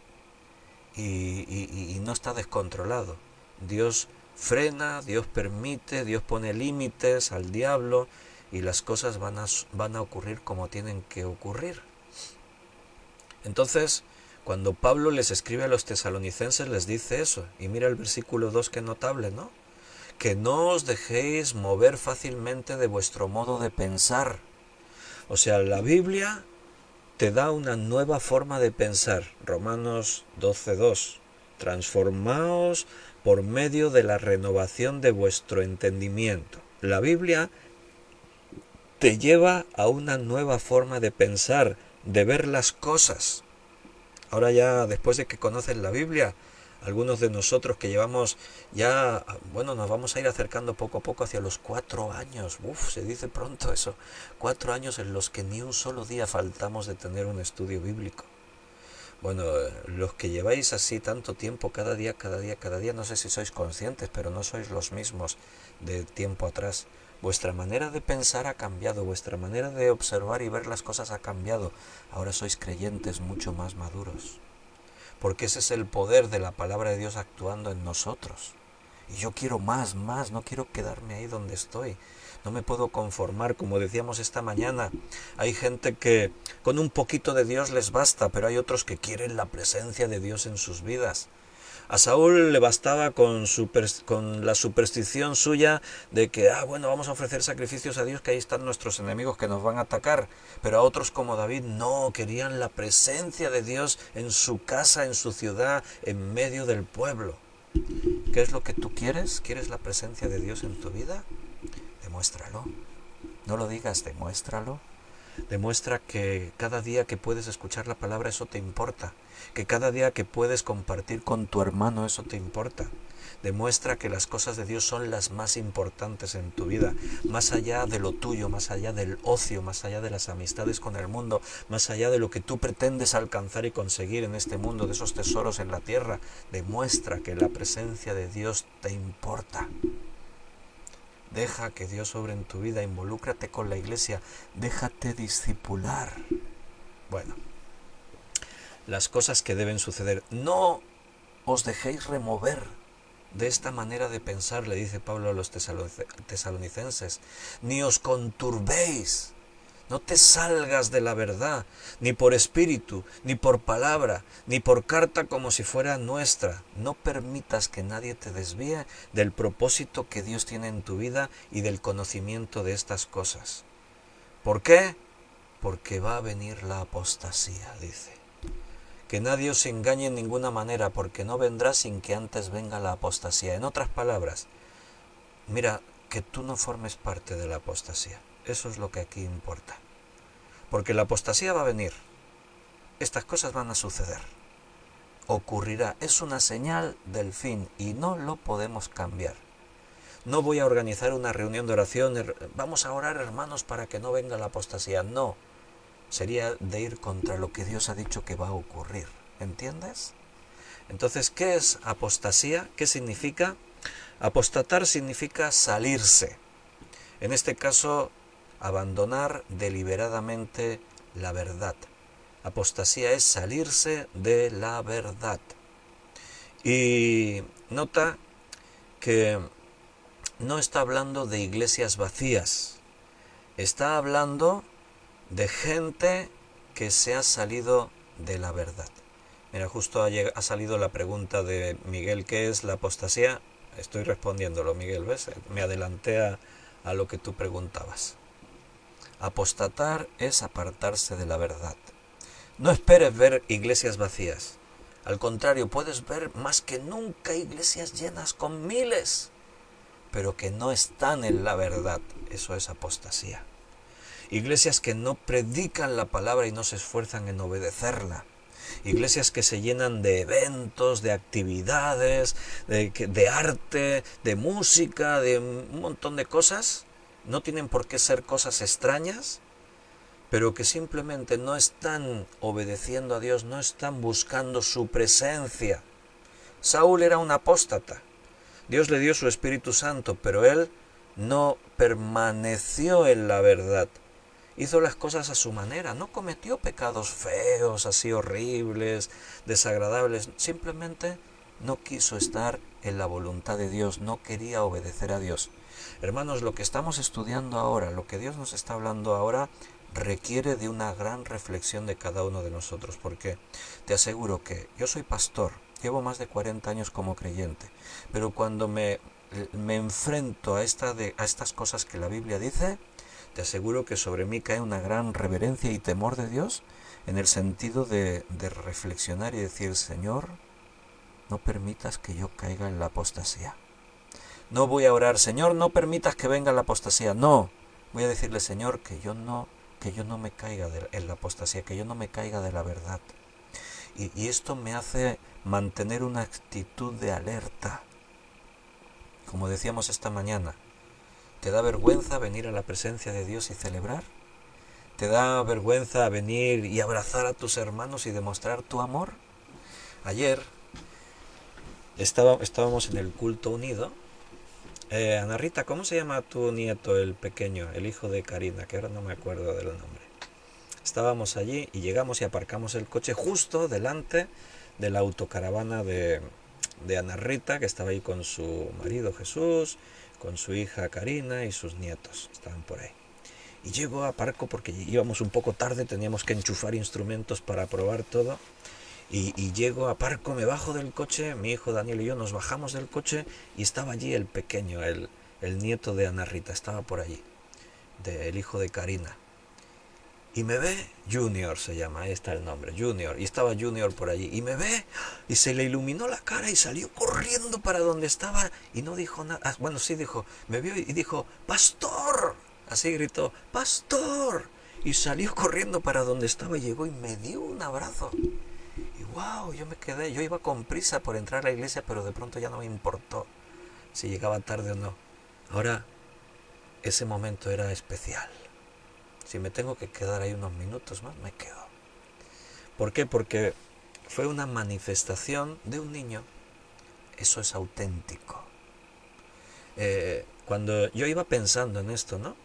Y no está descontrolado. Dios frena, Dios permite, Dios pone límites al diablo, y las cosas van a ocurrir como tienen que ocurrir. Entonces, cuando Pablo les escribe a los tesalonicenses, les dice eso. Y mira el versículo 2, que notable, ¿no? Que no os dejéis mover fácilmente de vuestro modo de pensar. O sea, la Biblia te da una nueva forma de pensar. Romanos 12:2. Transformaos por medio de la renovación de vuestro entendimiento. La Biblia te lleva a una nueva forma de pensar, de ver las cosas. Ahora ya, después de que conoces la Biblia, Algunos de nosotros que llevamos ya, bueno, nos vamos a ir acercando poco a poco hacia los 4 años. Uf, se dice pronto eso. 4 años en los que ni un solo día faltamos de tener un estudio bíblico. Bueno, los que lleváis así tanto tiempo, cada día, cada día, cada día, no sé si sois conscientes, pero no sois los mismos de tiempo atrás. Vuestra manera de pensar ha cambiado, vuestra manera de observar y ver las cosas ha cambiado. Ahora sois creyentes mucho más maduros. Porque ese es el poder de la palabra de Dios actuando en nosotros. Y yo quiero más, no quiero quedarme ahí donde estoy. No me puedo conformar, como decíamos esta mañana. Hay gente que con un poquito de Dios les basta, pero hay otros que quieren la presencia de Dios en sus vidas. A Saúl le bastaba con la superstición suya de que, bueno, vamos a ofrecer sacrificios a Dios, que ahí están nuestros enemigos que nos van a atacar. Pero a otros como David no, querían la presencia de Dios en su casa, en su ciudad, en medio del pueblo. ¿Qué es lo que tú quieres? ¿Quieres la presencia de Dios en tu vida? Demuéstralo. No lo digas, demuéstralo. Demuestra que cada día que puedes escuchar la palabra eso te importa, que cada día que puedes compartir con tu hermano eso te importa. Demuestra que las cosas de Dios son las más importantes en tu vida, más allá de lo tuyo, más allá del ocio, más allá de las amistades con el mundo, más allá de lo que tú pretendes alcanzar y conseguir en este mundo, de esos tesoros en la tierra. Demuestra que la presencia de Dios te importa. Deja que Dios obre en tu vida, involúcrate con la iglesia, déjate discipular. Bueno, las cosas que deben suceder. No os dejéis remover de esta manera de pensar, le dice Pablo a los tesalonicenses. Ni os conturbéis. No te salgas de la verdad, ni por espíritu, ni por palabra, ni por carta como si fuera nuestra. No permitas que nadie te desvíe del propósito que Dios tiene en tu vida y del conocimiento de estas cosas. ¿Por qué? Porque va a venir la apostasía, dice. Que nadie os engañe en ninguna manera, porque no vendrá sin que antes venga la apostasía. En otras palabras, mira, que tú no formes parte de la apostasía. Eso es lo que aquí importa. Porque la apostasía va a venir. Estas cosas van a suceder. Ocurrirá. Es una señal del fin y no lo podemos cambiar. No voy a organizar una reunión de oración. Vamos a orar, hermanos, para que no venga la apostasía. No. Sería de ir contra lo que Dios ha dicho que va a ocurrir. ¿Entiendes? Entonces, ¿qué es apostasía? ¿Qué significa? Apostatar significa salirse. En este caso, abandonar deliberadamente la verdad. Apostasía es salirse de la verdad. Y nota que no está hablando de iglesias vacías. Está hablando de gente que se ha salido de la verdad. Mira, justo ha salido la pregunta de Miguel, ¿qué es la apostasía? Estoy respondiéndolo, Miguel, ¿ves? Me adelanté a lo que tú preguntabas. Apostatar es apartarse de la verdad. No esperes ver iglesias vacías. Al contrario, puedes ver más que nunca iglesias llenas con miles, pero que no están en la verdad. Eso es apostasía. Iglesias que no predican la palabra y no se esfuerzan en obedecerla. Iglesias que se llenan de eventos, de actividades, de arte, de música, de un montón de cosas. No tienen por qué ser cosas extrañas, pero que simplemente no están obedeciendo a Dios, no están buscando su presencia. Saúl era un apóstata. Dios le dio su Espíritu Santo, pero él no permaneció en la verdad. Hizo las cosas a su manera, no cometió pecados feos, así horribles, desagradables. Simplemente no quiso estar en la voluntad de Dios, no quería obedecer a Dios. Hermanos, lo que estamos estudiando ahora, lo que Dios nos está hablando ahora, requiere de una gran reflexión de cada uno de nosotros, porque te aseguro que yo soy pastor, llevo más de 40 años como creyente, pero cuando me enfrento a estas cosas que la Biblia dice, te aseguro que sobre mí cae una gran reverencia y temor de Dios, en el sentido de reflexionar y decir, Señor, no permitas que yo caiga en la apostasía. No voy a orar, Señor, no permitas que venga la apostasía. No, voy a decirle, Señor, que yo no me caiga en la apostasía, que yo no me caiga de la verdad. Y esto me hace mantener una actitud de alerta. Como decíamos esta mañana, ¿te da vergüenza venir a la presencia de Dios y celebrar? ¿Te da vergüenza venir y abrazar a tus hermanos y demostrar tu amor? Ayer estábamos en el culto unido. Ana Rita, ¿cómo se llama tu nieto, el pequeño, el hijo de Karina? Que ahora no me acuerdo del nombre. Estábamos allí y llegamos y aparcamos el coche justo delante de la autocaravana de Ana Rita, que estaba ahí con su marido Jesús, con su hija Karina y sus nietos. Estaban por ahí. Y llego a aparco porque íbamos un poco tarde, teníamos que enchufar instrumentos para probar todo. Y llego, aparco, me bajo del coche, mi hijo Daniel y yo nos bajamos del coche y estaba allí el pequeño, el nieto de Ana Rita, estaba por allí, el hijo de Karina. Y me ve, Junior se llama, ahí está el nombre, Junior, y estaba Junior por allí, y me ve, y se le iluminó la cara y salió corriendo para donde estaba y no dijo nada, bueno, sí dijo, me vio y dijo, ¡Pastor! Así gritó, ¡Pastor! Y salió corriendo para donde estaba y llegó y me dio un abrazo. Y wow, yo me quedé, yo iba con prisa por entrar a la iglesia, pero de pronto ya no me importó si llegaba tarde o no. Ahora, ese momento era especial. Si me tengo que quedar ahí unos minutos más, me quedo. ¿Por qué? Porque fue una manifestación de un niño. Eso es auténtico. Cuando yo iba pensando en esto, ¿no?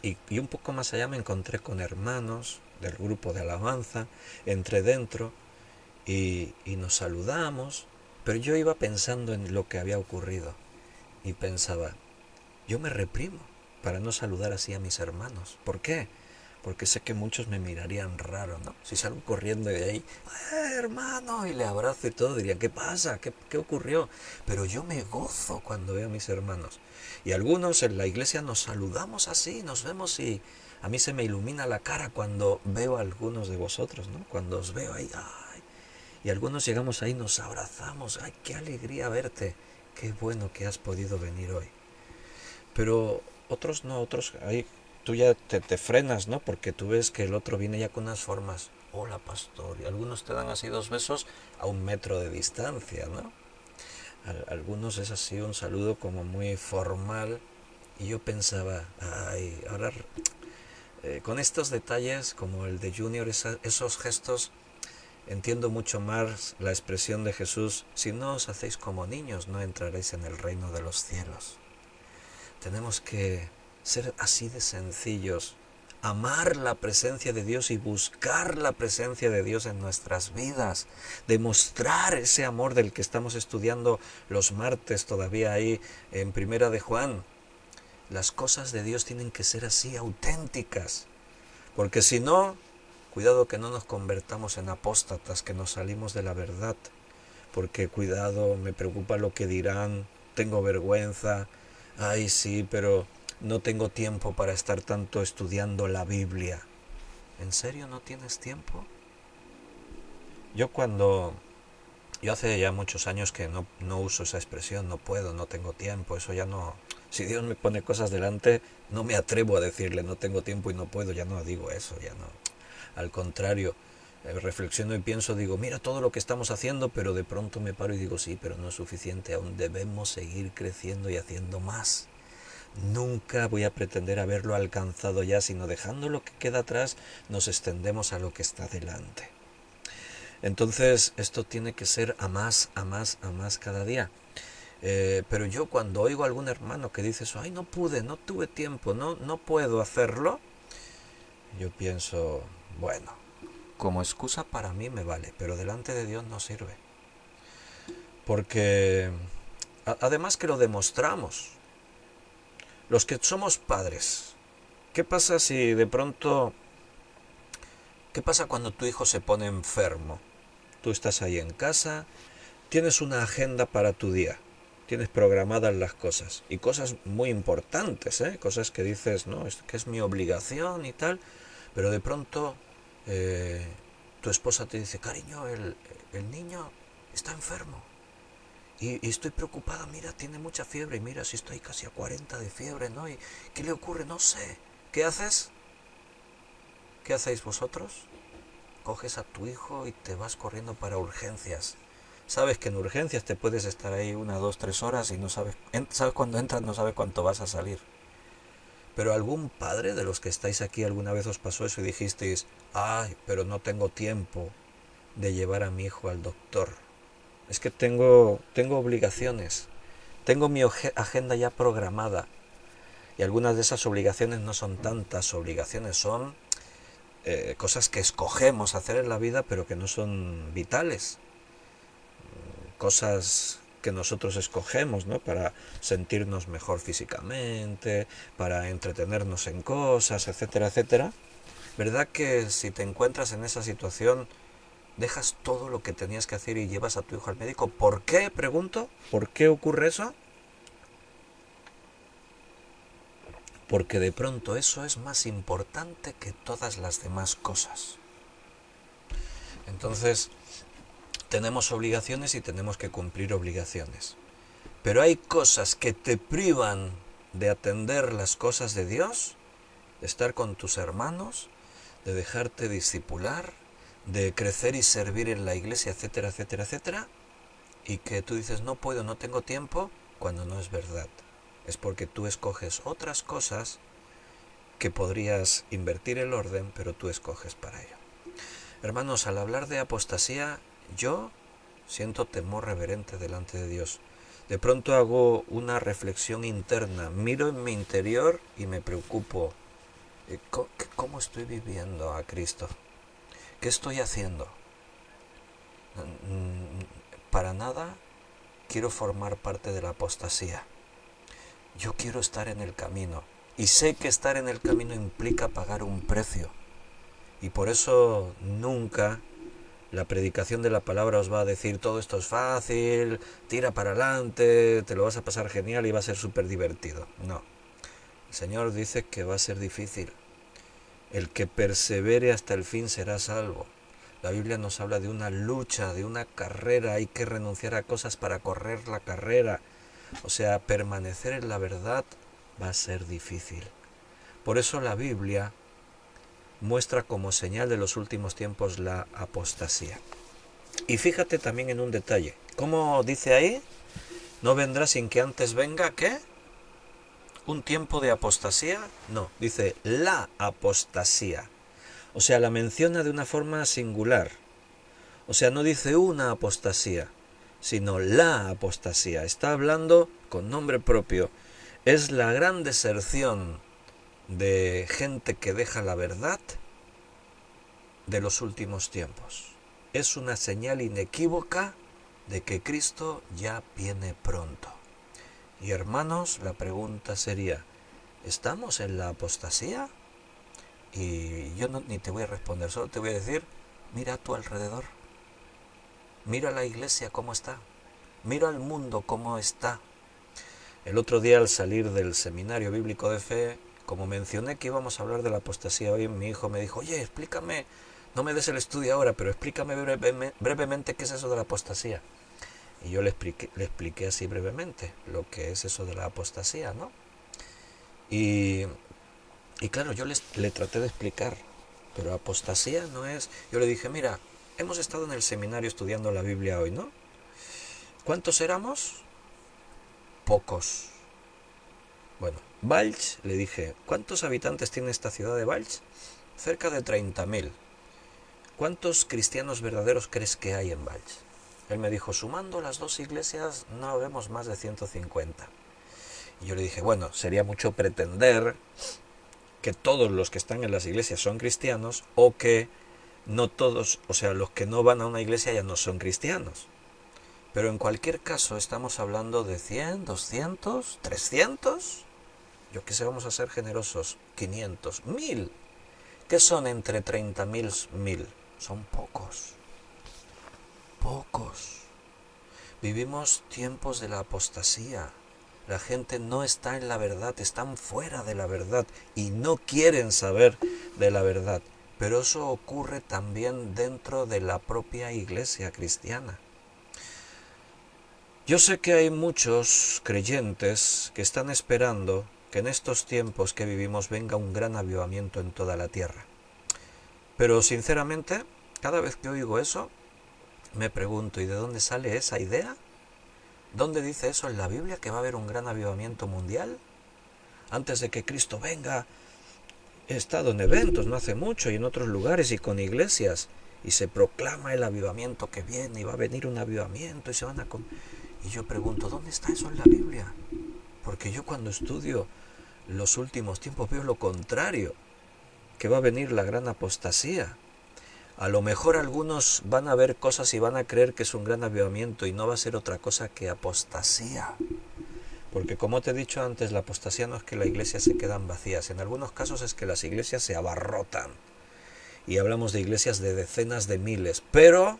Y un poco más allá me encontré con hermanos del grupo de alabanza, entré dentro y nos saludamos, pero yo iba pensando en lo que había ocurrido y pensaba, yo me reprimo para no saludar así a mis hermanos. ¿Por qué? Porque sé que muchos me mirarían raro, ¿no? Si salgo corriendo de ahí, hermano, y le abrazo y todo, dirían, ¿qué pasa? ¿Qué ocurrió? Pero yo me gozo cuando veo a mis hermanos. Y algunos en la iglesia nos saludamos así, nos vemos y a mí se me ilumina la cara cuando veo a algunos de vosotros, ¿no? Cuando os veo ahí, ¡ay! Y algunos llegamos ahí, nos abrazamos, ¡ay, qué alegría verte! Qué bueno que has podido venir hoy. Pero otros no, otros ahí tú ya te frenas, ¿no? Porque tú ves que el otro viene ya con unas formas. Hola, pastor. Y algunos te dan así 2 besos a 1 metro de distancia, ¿no? Algunos es así un saludo como muy formal. Y yo pensaba, ay, ahora con estos detalles como el de Junior, esos gestos, entiendo mucho más la expresión de Jesús, si no os hacéis como niños, no entraréis en el reino de los cielos. Tenemos que ser así de sencillos, amar la presencia de Dios y buscar la presencia de Dios en nuestras vidas, demostrar ese amor del que estamos estudiando los martes todavía ahí en Primera de Juan. Las cosas de Dios tienen que ser así, auténticas, porque si no, cuidado que no nos convertamos en apóstatas, que nos salimos de la verdad, porque cuidado, me preocupa lo que dirán, tengo vergüenza, ay sí, pero no tengo tiempo para estar tanto estudiando la Biblia. ¿En serio no tienes tiempo? Yo hace ya muchos años que no uso esa expresión, no puedo, no tengo tiempo, eso ya no... Si Dios me pone cosas delante, no me atrevo a decirle no tengo tiempo y no puedo, ya no digo eso, ya no. Al contrario, reflexiono y pienso, digo, mira todo lo que estamos haciendo, pero de pronto me paro y digo, sí, pero no es suficiente, aún debemos seguir creciendo y haciendo más. Nunca voy a pretender haberlo alcanzado ya, sino dejando lo que queda atrás, nos extendemos a lo que está delante. Entonces, esto tiene que ser a más, a más, a más cada día. Pero yo cuando oigo a algún hermano que dice eso, ay, no pude, no tuve tiempo, no puedo hacerlo, yo pienso, bueno, como excusa para mí me vale, pero delante de Dios no sirve. Porque además que lo demostramos, los que somos padres, ¿qué pasa si de pronto, qué pasa cuando tu hijo se pone enfermo? Tú estás ahí en casa, tienes una agenda para tu día, tienes programadas las cosas, y cosas muy importantes, cosas que dices, no, es que es mi obligación y tal, pero de pronto tu esposa te dice, cariño, el niño está enfermo y estoy preocupada, mira, tiene mucha fiebre, y mira, si estoy casi a 40 de fiebre, ¿no? ¿Y qué le ocurre? No sé. ¿Qué haces? ¿Qué hacéis vosotros? coges a tu hijo y te vas corriendo para urgencias. Sabes que en urgencias te puedes estar ahí 1, 2, 3 horas y no sabes cuándo entras, no sabes cuánto vas a salir. Pero algún padre de los que estáis aquí alguna vez os pasó eso y dijisteis, ay, pero no tengo tiempo de llevar a mi hijo al doctor. Es que tengo obligaciones, tengo mi agenda ya programada. Y algunas de esas obligaciones no son tantas obligaciones, son cosas que escogemos hacer en la vida, pero que no son vitales. Cosas que nosotros escogemos, ¿no? Para sentirnos mejor físicamente, para entretenernos en cosas, etcétera, etcétera. ¿Verdad que si te encuentras en esa situación, dejas todo lo que tenías que hacer y llevas a tu hijo al médico? ¿Por qué? Pregunto. ¿Por qué ocurre eso? Porque de pronto eso es más importante que todas las demás cosas. Entonces, tenemos obligaciones y tenemos que cumplir obligaciones. Pero hay cosas que te privan de atender las cosas de Dios, de estar con tus hermanos, de dejarte discipular, de crecer y servir en la iglesia, etcétera, etcétera, etcétera, y que tú dices, no puedo, no tengo tiempo, cuando no es verdad. Es porque tú escoges otras cosas que podrías invertir el orden, pero tú escoges para ello. Hermanos, al hablar de apostasía, yo siento temor reverente delante de Dios. De pronto hago una reflexión interna, miro en mi interior y me preocupo. ¿Cómo estoy viviendo a Cristo? ¿Qué estoy haciendo? Para nada quiero formar parte de la apostasía. Yo quiero estar en el camino. Y sé que estar en el camino implica pagar un precio. Y por eso nunca la predicación de la palabra os va a decir todo esto es fácil, tira para adelante, te lo vas a pasar genial y va a ser súper divertido. No. El Señor dice que va a ser difícil. El que persevere hasta el fin será salvo. La Biblia nos habla de una lucha, de una carrera. Hay que renunciar a cosas para correr la carrera. O sea, permanecer en la verdad va a ser difícil. Por eso la Biblia muestra como señal de los últimos tiempos la apostasía. Y fíjate también en un detalle. ¿Cómo dice ahí? ¿No vendrá sin que antes venga qué? ¿Un tiempo de apostasía? No, dice la apostasía. O sea, la menciona de una forma singular. O sea, no dice una apostasía, sino la apostasía. Está hablando con nombre propio. Es la gran deserción de gente que deja la verdad de los últimos tiempos. Es una señal inequívoca de que Cristo ya viene pronto. Y hermanos, la pregunta sería, ¿estamos en la apostasía? Y yo ni te voy a responder, solo te voy a decir, mira a tu alrededor. Mira la iglesia cómo está. Mira al mundo cómo está. El otro día al salir del seminario bíblico de fe, como mencioné que íbamos a hablar de la apostasía hoy, mi hijo me dijo, oye, explícame, no me des el estudio ahora, pero explícame brevemente qué es eso de la apostasía. Y yo le expliqué así brevemente lo que es eso de la apostasía, ¿no? Y claro, yo le traté de explicar, pero apostasía no es... Yo le dije, mira, hemos estado en el seminario estudiando la Biblia hoy, ¿no? ¿Cuántos éramos? Pocos. Bueno, Valls, le dije, ¿cuántos habitantes tiene esta ciudad de Valls? Cerca de 30.000. ¿Cuántos cristianos verdaderos crees que hay en Valls? Él me dijo, sumando las dos iglesias no habemos más de 150. Y yo le dije, bueno, sería mucho pretender que todos los que están en las iglesias son cristianos o que no todos, o sea, los que no van a una iglesia ya no son cristianos. Pero en cualquier caso estamos hablando de 100, 200, 300, yo qué sé, vamos a ser generosos, 500, 1000. ¿Qué son entre 30.000 y 1000? Son pocos. Pocos. Vivimos tiempos de la apostasía. La gente no está en la verdad, están fuera de la verdad y no quieren saber de la verdad. Pero eso ocurre también dentro de la propia iglesia cristiana. Yo sé que hay muchos creyentes que están esperando que en estos tiempos que vivimos venga un gran avivamiento en toda la tierra. Pero sinceramente, Cada vez que oigo eso, me pregunto, ¿y de dónde sale esa idea? ¿Dónde dice eso en la Biblia, que va a haber un gran avivamiento mundial? Antes de que Cristo venga, he estado en eventos no hace mucho y en otros lugares y con iglesias, y se proclama el avivamiento que viene, y va a venir un avivamiento, y se van a... Y yo pregunto, ¿dónde está eso en la Biblia? Porque yo cuando estudio los últimos tiempos veo lo contrario, que va a venir la gran apostasía. A lo mejor algunos van a ver cosas y van a creer que es un gran avivamiento y no va a ser otra cosa que apostasía. Porque como te he dicho antes, la apostasía no es que las iglesias se quedan vacías, en algunos casos es que las iglesias se abarrotan. Y hablamos de iglesias de decenas de miles, pero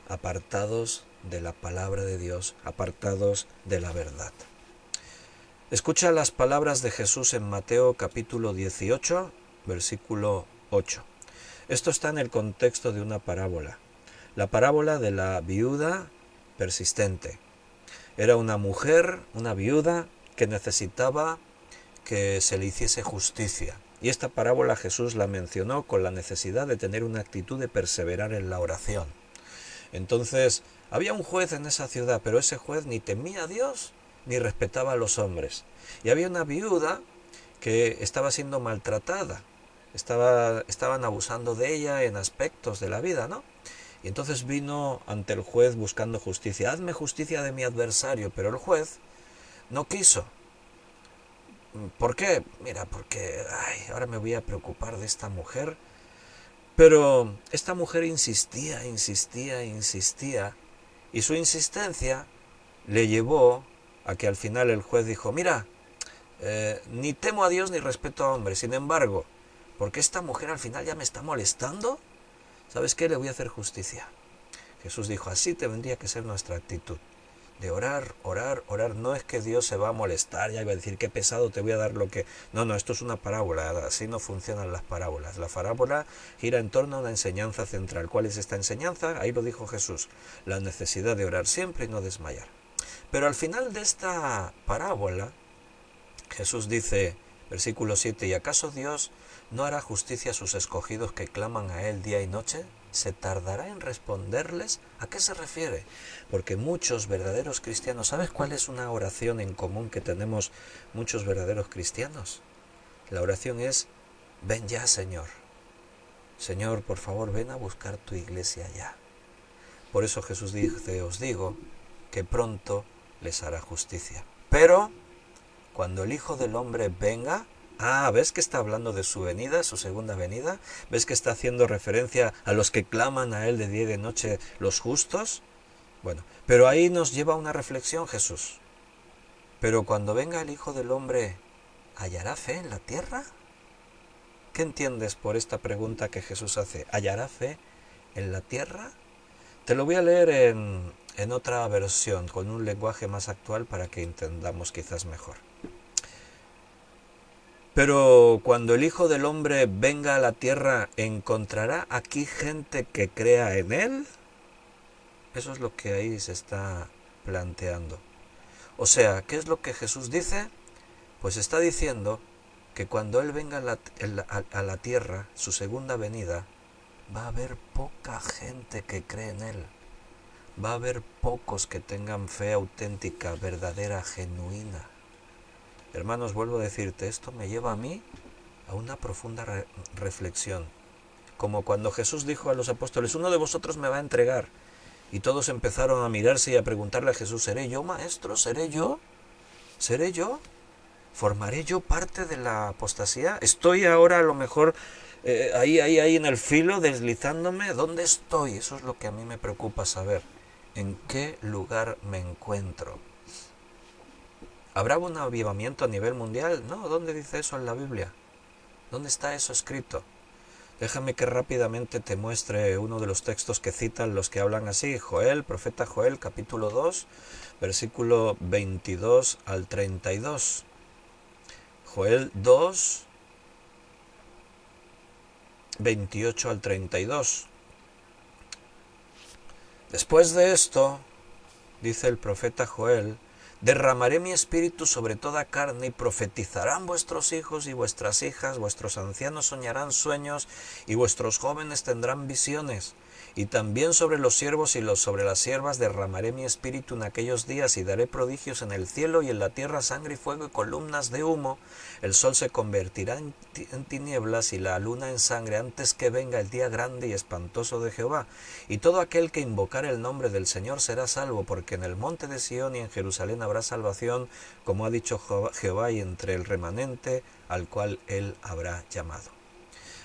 apartados de la palabra de Dios, apartados de la verdad. Escucha las palabras de Jesús en Mateo capítulo 18, versículo 8. Esto está en el contexto de una parábola. La parábola de la viuda persistente. Era una mujer, una viuda, que necesitaba que se le hiciese justicia. Y esta parábola Jesús la mencionó con la necesidad de tener una actitud de perseverar en la oración. Entonces, había un juez en esa ciudad, pero ese juez ni temía a Dios ni respetaba a los hombres. Y había una viuda que estaba siendo maltratada. Estaban abusando de ella en aspectos de la vida, ¿no? Y entonces vino ante el juez buscando justicia. Hazme justicia de mi adversario, pero el juez no quiso. ¿Por qué? Mira, porque ahora me voy a preocupar de esta mujer. Pero esta mujer insistía, y su insistencia le llevó a que al final el juez dijo, mira, ni temo a Dios ni respeto a hombres, sin embargo, porque esta mujer al final ya me está molestando, ¿sabes qué? Le voy a hacer justicia. Jesús dijo, así tendría que ser nuestra actitud, de orar, orar, orar. No es que Dios se va a molestar, ya va a decir, qué pesado, te voy a dar lo que... No, esto es una parábola, así no funcionan las parábolas. La parábola gira en torno a una enseñanza central. ¿Cuál es esta enseñanza? Ahí lo dijo Jesús, la necesidad de orar siempre y no desmayar. Pero al final de esta parábola, Jesús dice, versículo 7, ¿y acaso Dios no hará justicia a sus escogidos que claman a Él día y noche? ¿Se tardará en responderles? ¿A qué se refiere? Porque muchos verdaderos cristianos, ¿sabes cuál es una oración en común que tenemos muchos verdaderos cristianos? La oración es, ven ya, Señor. Señor, por favor, ven a buscar tu iglesia ya. Por eso Jesús dice, os digo, que pronto les hará justicia. Pero cuando el Hijo del Hombre venga, ¿ves que está hablando de su venida, su segunda venida? ¿Ves que está haciendo referencia a los que claman a Él de día y de noche, los justos? Bueno, pero ahí nos lleva a una reflexión Jesús. Pero cuando venga el Hijo del Hombre, ¿hallará fe en la tierra? ¿Qué entiendes por esta pregunta que Jesús hace? ¿Hallará fe en la tierra? Te lo voy a leer en otra versión, con un lenguaje más actual para que entendamos quizás mejor. Pero cuando el Hijo del Hombre venga a la tierra, ¿encontrará aquí gente que crea en Él? Eso es lo que ahí se está planteando. O sea, ¿qué es lo que Jesús dice? Pues está diciendo que cuando Él venga a la tierra, su segunda venida, va a haber poca gente que cree en Él. Va a haber pocos que tengan fe auténtica, verdadera, genuina. Hermanos, vuelvo a decirte, esto me lleva a mí a una profunda reflexión. Como cuando Jesús dijo a los apóstoles, uno de vosotros me va a entregar. Y todos empezaron a mirarse y a preguntarle a Jesús, ¿seré yo, maestro? ¿Seré yo? ¿Seré yo? ¿Formaré yo parte de la apostasía? ¿Estoy ahora a lo mejor ahí en el filo, deslizándome? ¿Dónde estoy? Eso es lo que a mí me preocupa saber. ¿En qué lugar me encuentro? ¿Habrá un avivamiento a nivel mundial? No, ¿dónde dice eso en la Biblia? ¿Dónde está eso escrito? Déjame que rápidamente te muestre uno de los textos que citan los que hablan así. Joel, profeta Joel, capítulo 2, versículo 22 al 32. Joel 2, 28 al 32. Después de esto, dice el profeta Joel, derramaré mi espíritu sobre toda carne y profetizarán vuestros hijos y vuestras hijas, vuestros ancianos soñarán sueños y vuestros jóvenes tendrán visiones. Y también sobre los siervos y sobre las siervas derramaré mi espíritu en aquellos días y daré prodigios en el cielo y en la tierra, sangre y fuego y columnas de humo. El sol se convertirá en tinieblas y la luna en sangre antes que venga el día grande y espantoso de Jehová. Y todo aquel que invocare el nombre del Señor será salvo, porque en el monte de Sión y en Jerusalén habrá salvación, como ha dicho Jehová, y entre el remanente al cual él habrá llamado.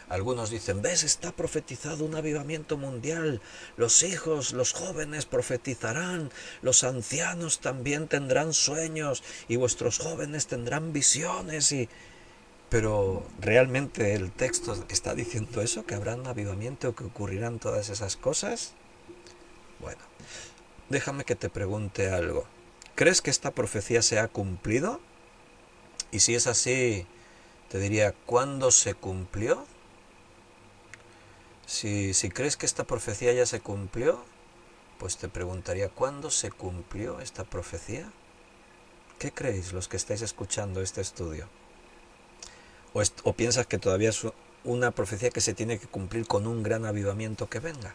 Algunos dicen, ¿ves? Está profetizado un avivamiento mundial. Los hijos, los jóvenes profetizarán, los ancianos también tendrán sueños y vuestros jóvenes tendrán visiones. Pero ¿realmente el texto está diciendo eso? ¿Que habrá un avivamiento o que ocurrirán todas esas cosas? Bueno, déjame que te pregunte algo. ¿Crees que esta profecía se ha cumplido? Y si es así, te diría, ¿cuándo se cumplió? Si crees que esta profecía ya se cumplió, pues te preguntaría, ¿cuándo se cumplió esta profecía? ¿Qué creéis los que estáis escuchando este estudio? ¿O piensas que todavía es una profecía que se tiene que cumplir con un gran avivamiento que venga?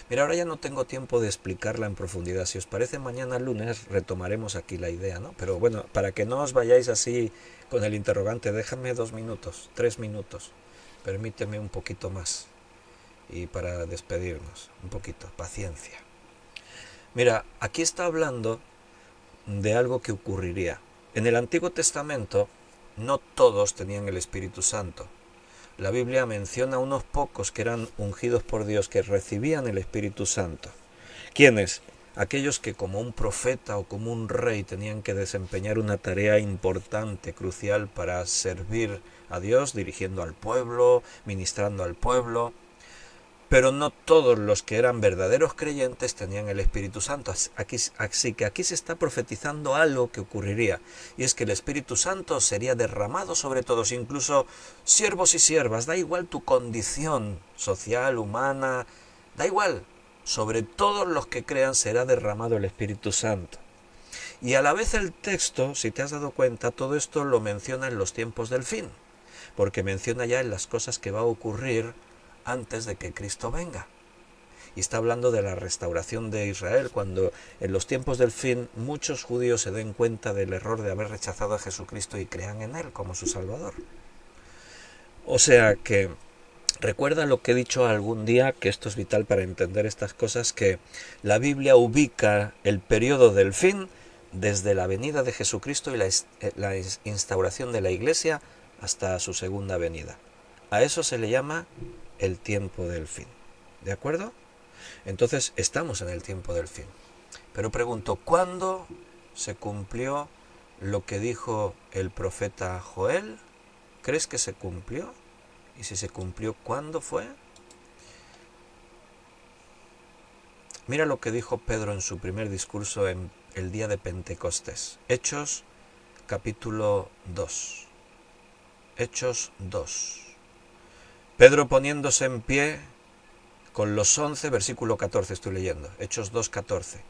Mira, ahora ya no tengo tiempo de explicarla en profundidad. Si os parece, mañana lunes retomaremos aquí la idea, ¿no? Pero bueno, para que no os vayáis así con el interrogante, déjame 2 minutos, 3 minutos. Permíteme un poquito más. Y para despedirnos, un poquito, paciencia. Mira, aquí está hablando de algo que ocurriría. En el Antiguo Testamento no todos tenían el Espíritu Santo. La Biblia menciona unos pocos que eran ungidos por Dios, que recibían el Espíritu Santo. ¿Quiénes? Aquellos que como un profeta o como un rey tenían que desempeñar una tarea importante, crucial para servir a Dios, dirigiendo al pueblo, ministrando al pueblo. Pero no todos los que eran verdaderos creyentes tenían el Espíritu Santo. Así que aquí se está profetizando algo que ocurriría. Y es que el Espíritu Santo sería derramado sobre todos, incluso siervos y siervas. Da igual tu condición social, humana, da igual. Sobre todos los que crean será derramado el Espíritu Santo. Y a la vez el texto, si te has dado cuenta, todo esto lo menciona en los tiempos del fin. Porque menciona ya en las cosas que va a ocurrir antes de que Cristo venga. Y está hablando de la restauración de Israel, cuando en los tiempos del fin muchos judíos se den cuenta del error de haber rechazado a Jesucristo y crean en Él como su Salvador. O sea que recuerda lo que he dicho algún día, que esto es vital para entender estas cosas, que la Biblia ubica el periodo del fin desde la venida de Jesucristo y la instauración de la Iglesia hasta su segunda venida. A eso se le llama el tiempo del fin. ¿De acuerdo? Entonces estamos en el tiempo del fin. Pero pregunto, ¿cuándo se cumplió lo que dijo el profeta Joel? ¿Crees que se cumplió? Y si se cumplió, ¿cuándo fue? Mira lo que dijo Pedro en su primer discurso en el día de Pentecostés. Hechos capítulo 2. Hechos 2. Pedro poniéndose en pie con los 11, versículo 14 estoy leyendo, Hechos 2, 14.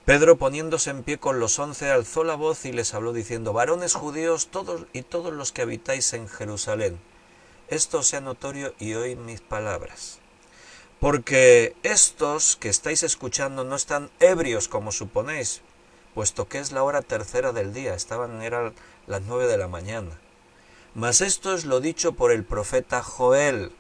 Pedro poniéndose en pie con los 11 alzó la voz y les habló diciendo, varones judíos todos y todos los que habitáis en Jerusalén, esto sea notorio y oíd mis palabras. Porque estos que estáis escuchando no están ebrios como suponéis, puesto que es la hora tercera del día, eran las 9 de la mañana. Mas esto es lo dicho por el profeta Joel.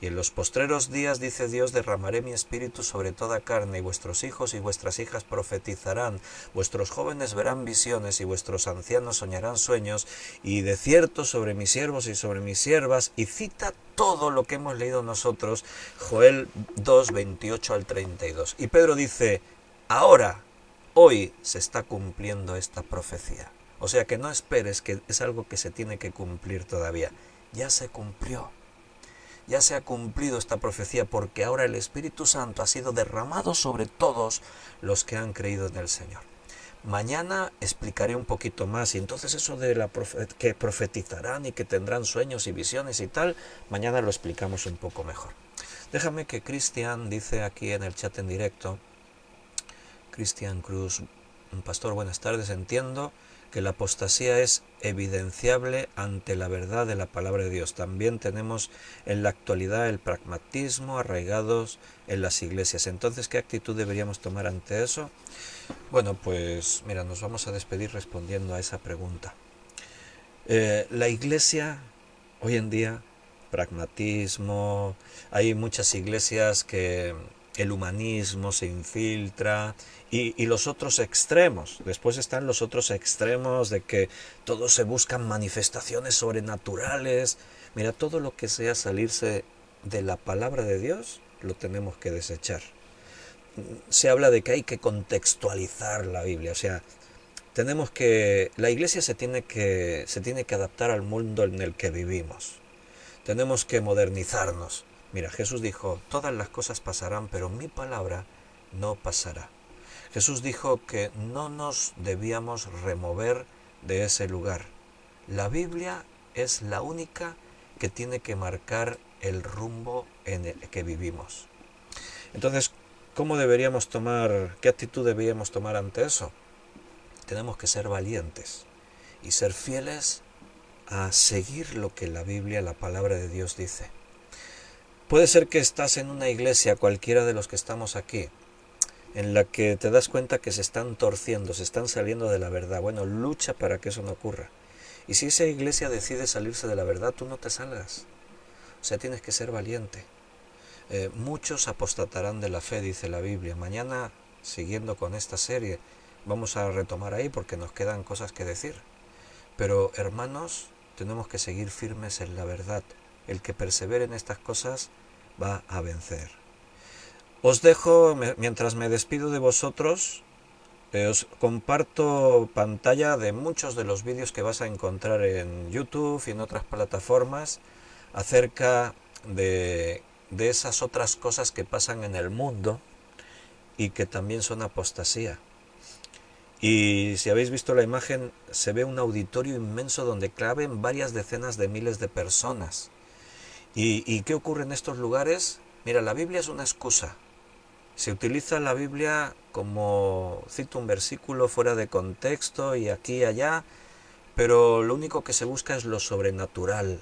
Y en los postreros días, dice Dios, derramaré mi espíritu sobre toda carne, y vuestros hijos y vuestras hijas profetizarán, vuestros jóvenes verán visiones, y vuestros ancianos soñarán sueños, y de cierto sobre mis siervos y sobre mis siervas, y cita todo lo que hemos leído nosotros, Joel 2, 28 al 32. Y Pedro dice, ahora, hoy se está cumpliendo esta profecía. O sea que no esperes, que es algo que se tiene que cumplir todavía. Ya se cumplió. Ya se ha cumplido esta profecía porque ahora el Espíritu Santo ha sido derramado sobre todos los que han creído en el Señor. Mañana explicaré un poquito más y entonces eso de que profetizarán y que tendrán sueños y visiones y tal, mañana lo explicamos un poco mejor. Déjame que Cristian dice aquí en el chat en directo, Cristian Cruz, Pastor, buenas tardes. Entiendo que la apostasía es evidenciable ante la verdad de la palabra de Dios. También tenemos en la actualidad el pragmatismo arraigados en las iglesias. Entonces, ¿qué actitud deberíamos tomar ante eso? Bueno, pues mira, nos vamos a despedir respondiendo a esa pregunta. La iglesia hoy en día, pragmatismo, hay muchas iglesias que el humanismo se infiltra y los otros extremos. Después están los otros extremos de que todos se buscan manifestaciones sobrenaturales. Mira, todo lo que sea salirse de la palabra de Dios lo tenemos que desechar. Se habla de que hay que contextualizar la Biblia, o sea, la iglesia se tiene que adaptar al mundo en el que vivimos. Tenemos que modernizarnos. Mira, Jesús dijo, todas las cosas pasarán, pero mi palabra no pasará. Jesús dijo que no nos debíamos remover de ese lugar. La Biblia es la única que tiene que marcar el rumbo en el que vivimos. Entonces, ¿qué actitud deberíamos tomar ante eso? Tenemos que ser valientes y ser fieles a seguir lo que la Biblia, la palabra de Dios dice. Puede ser que estás en una iglesia, cualquiera de los que estamos aquí, en la que te das cuenta que se están torciendo, se están saliendo de la verdad. Bueno, lucha para que eso no ocurra. Y si esa iglesia decide salirse de la verdad, tú no te salgas. O sea, tienes que ser valiente. Muchos apostatarán de la fe, dice la Biblia. Mañana, siguiendo con esta serie, vamos a retomar ahí porque nos quedan cosas que decir. Pero, hermanos, tenemos que seguir firmes en la verdad. El que persevere en estas cosas va a vencer. Os dejo, mientras me despido de vosotros, os comparto pantalla de muchos de los vídeos que vas a encontrar en YouTube y en otras plataformas acerca de esas otras cosas que pasan en el mundo y que también son apostasía. Y si habéis visto la imagen, se ve un auditorio inmenso donde caben varias decenas de miles de personas. ¿Y qué ocurre en estos lugares? Mira, la Biblia es una excusa. Se utiliza la Biblia como, cito un versículo fuera de contexto y aquí y allá, pero lo único que se busca es lo sobrenatural.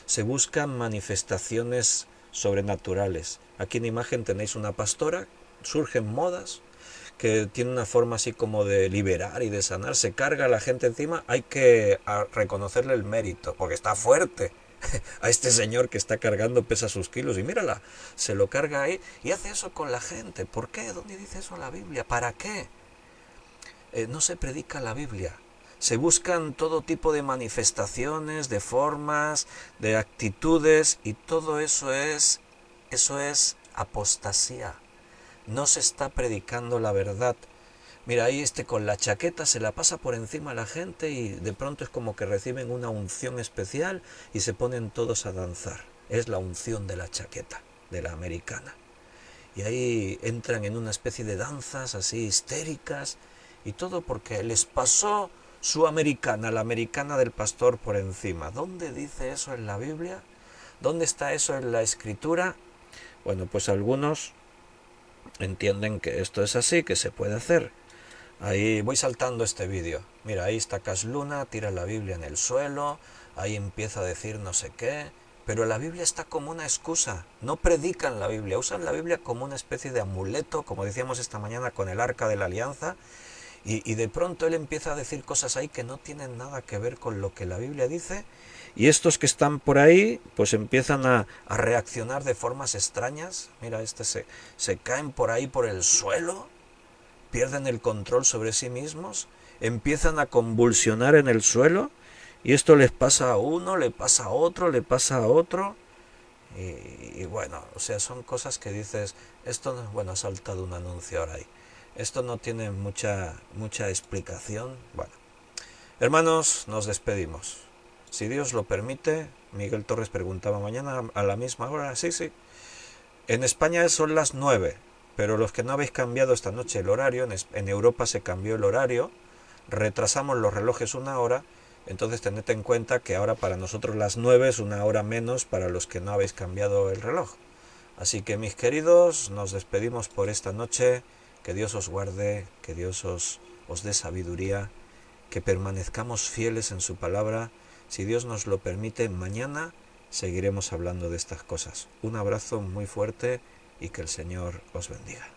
Se buscan manifestaciones sobrenaturales. Aquí en imagen tenéis una pastora, surgen modas, que tiene una forma así como de liberar y de sanar, se carga a la gente encima, hay que reconocerle el mérito, porque está fuerte. A este señor que está cargando pesa sus kilos y mírala, se lo carga ahí y hace eso con la gente. ¿Por qué? ¿Dónde dice eso la Biblia? ¿Para qué? No se predica la Biblia. Se buscan todo tipo de manifestaciones, de formas, de actitudes y todo eso es apostasía. No se está predicando la verdad. Mira, ahí con la chaqueta se la pasa por encima a la gente y de pronto es como que reciben una unción especial y se ponen todos a danzar. Es la unción de la chaqueta, de la americana. Y ahí entran en una especie de danzas así histéricas y todo porque les pasó su americana, la americana del pastor por encima. ¿Dónde dice eso en la Biblia? ¿Dónde está eso en la Escritura? Bueno, pues algunos entienden que esto es así, que se puede hacer. Ahí voy saltando este vídeo. Mira, ahí está Cash Luna, tira la Biblia en el suelo, ahí empieza a decir no sé qué, pero la Biblia está como una excusa. No predican la Biblia, usan la Biblia como una especie de amuleto, como decíamos esta mañana con el Arca de la Alianza, y de pronto él empieza a decir cosas ahí que no tienen nada que ver con lo que la Biblia dice, y estos que están por ahí, pues empiezan a reaccionar de formas extrañas. Mira, se caen por ahí por el suelo, pierden el control sobre sí mismos, empiezan a convulsionar en el suelo y esto les pasa a uno, le pasa a otro, le pasa a otro y bueno, o sea, son cosas que dices, esto no, bueno, ha saltado un anuncio ahora ahí, esto no tiene mucha explicación. Bueno, hermanos, nos despedimos. Si Dios lo permite, Miguel Torres preguntaba mañana a la misma hora, sí, en España son las 9. Pero los que no habéis cambiado esta noche el horario, en Europa se cambió el horario, retrasamos los relojes una hora, entonces tened en cuenta que ahora para nosotros las 9 es una hora menos para los que no habéis cambiado el reloj. Así que mis queridos, nos despedimos por esta noche, que Dios os guarde, que Dios os os dé sabiduría, que permanezcamos fieles en su palabra. Si Dios nos lo permite, mañana seguiremos hablando de estas cosas. Un abrazo muy fuerte y que el Señor os bendiga.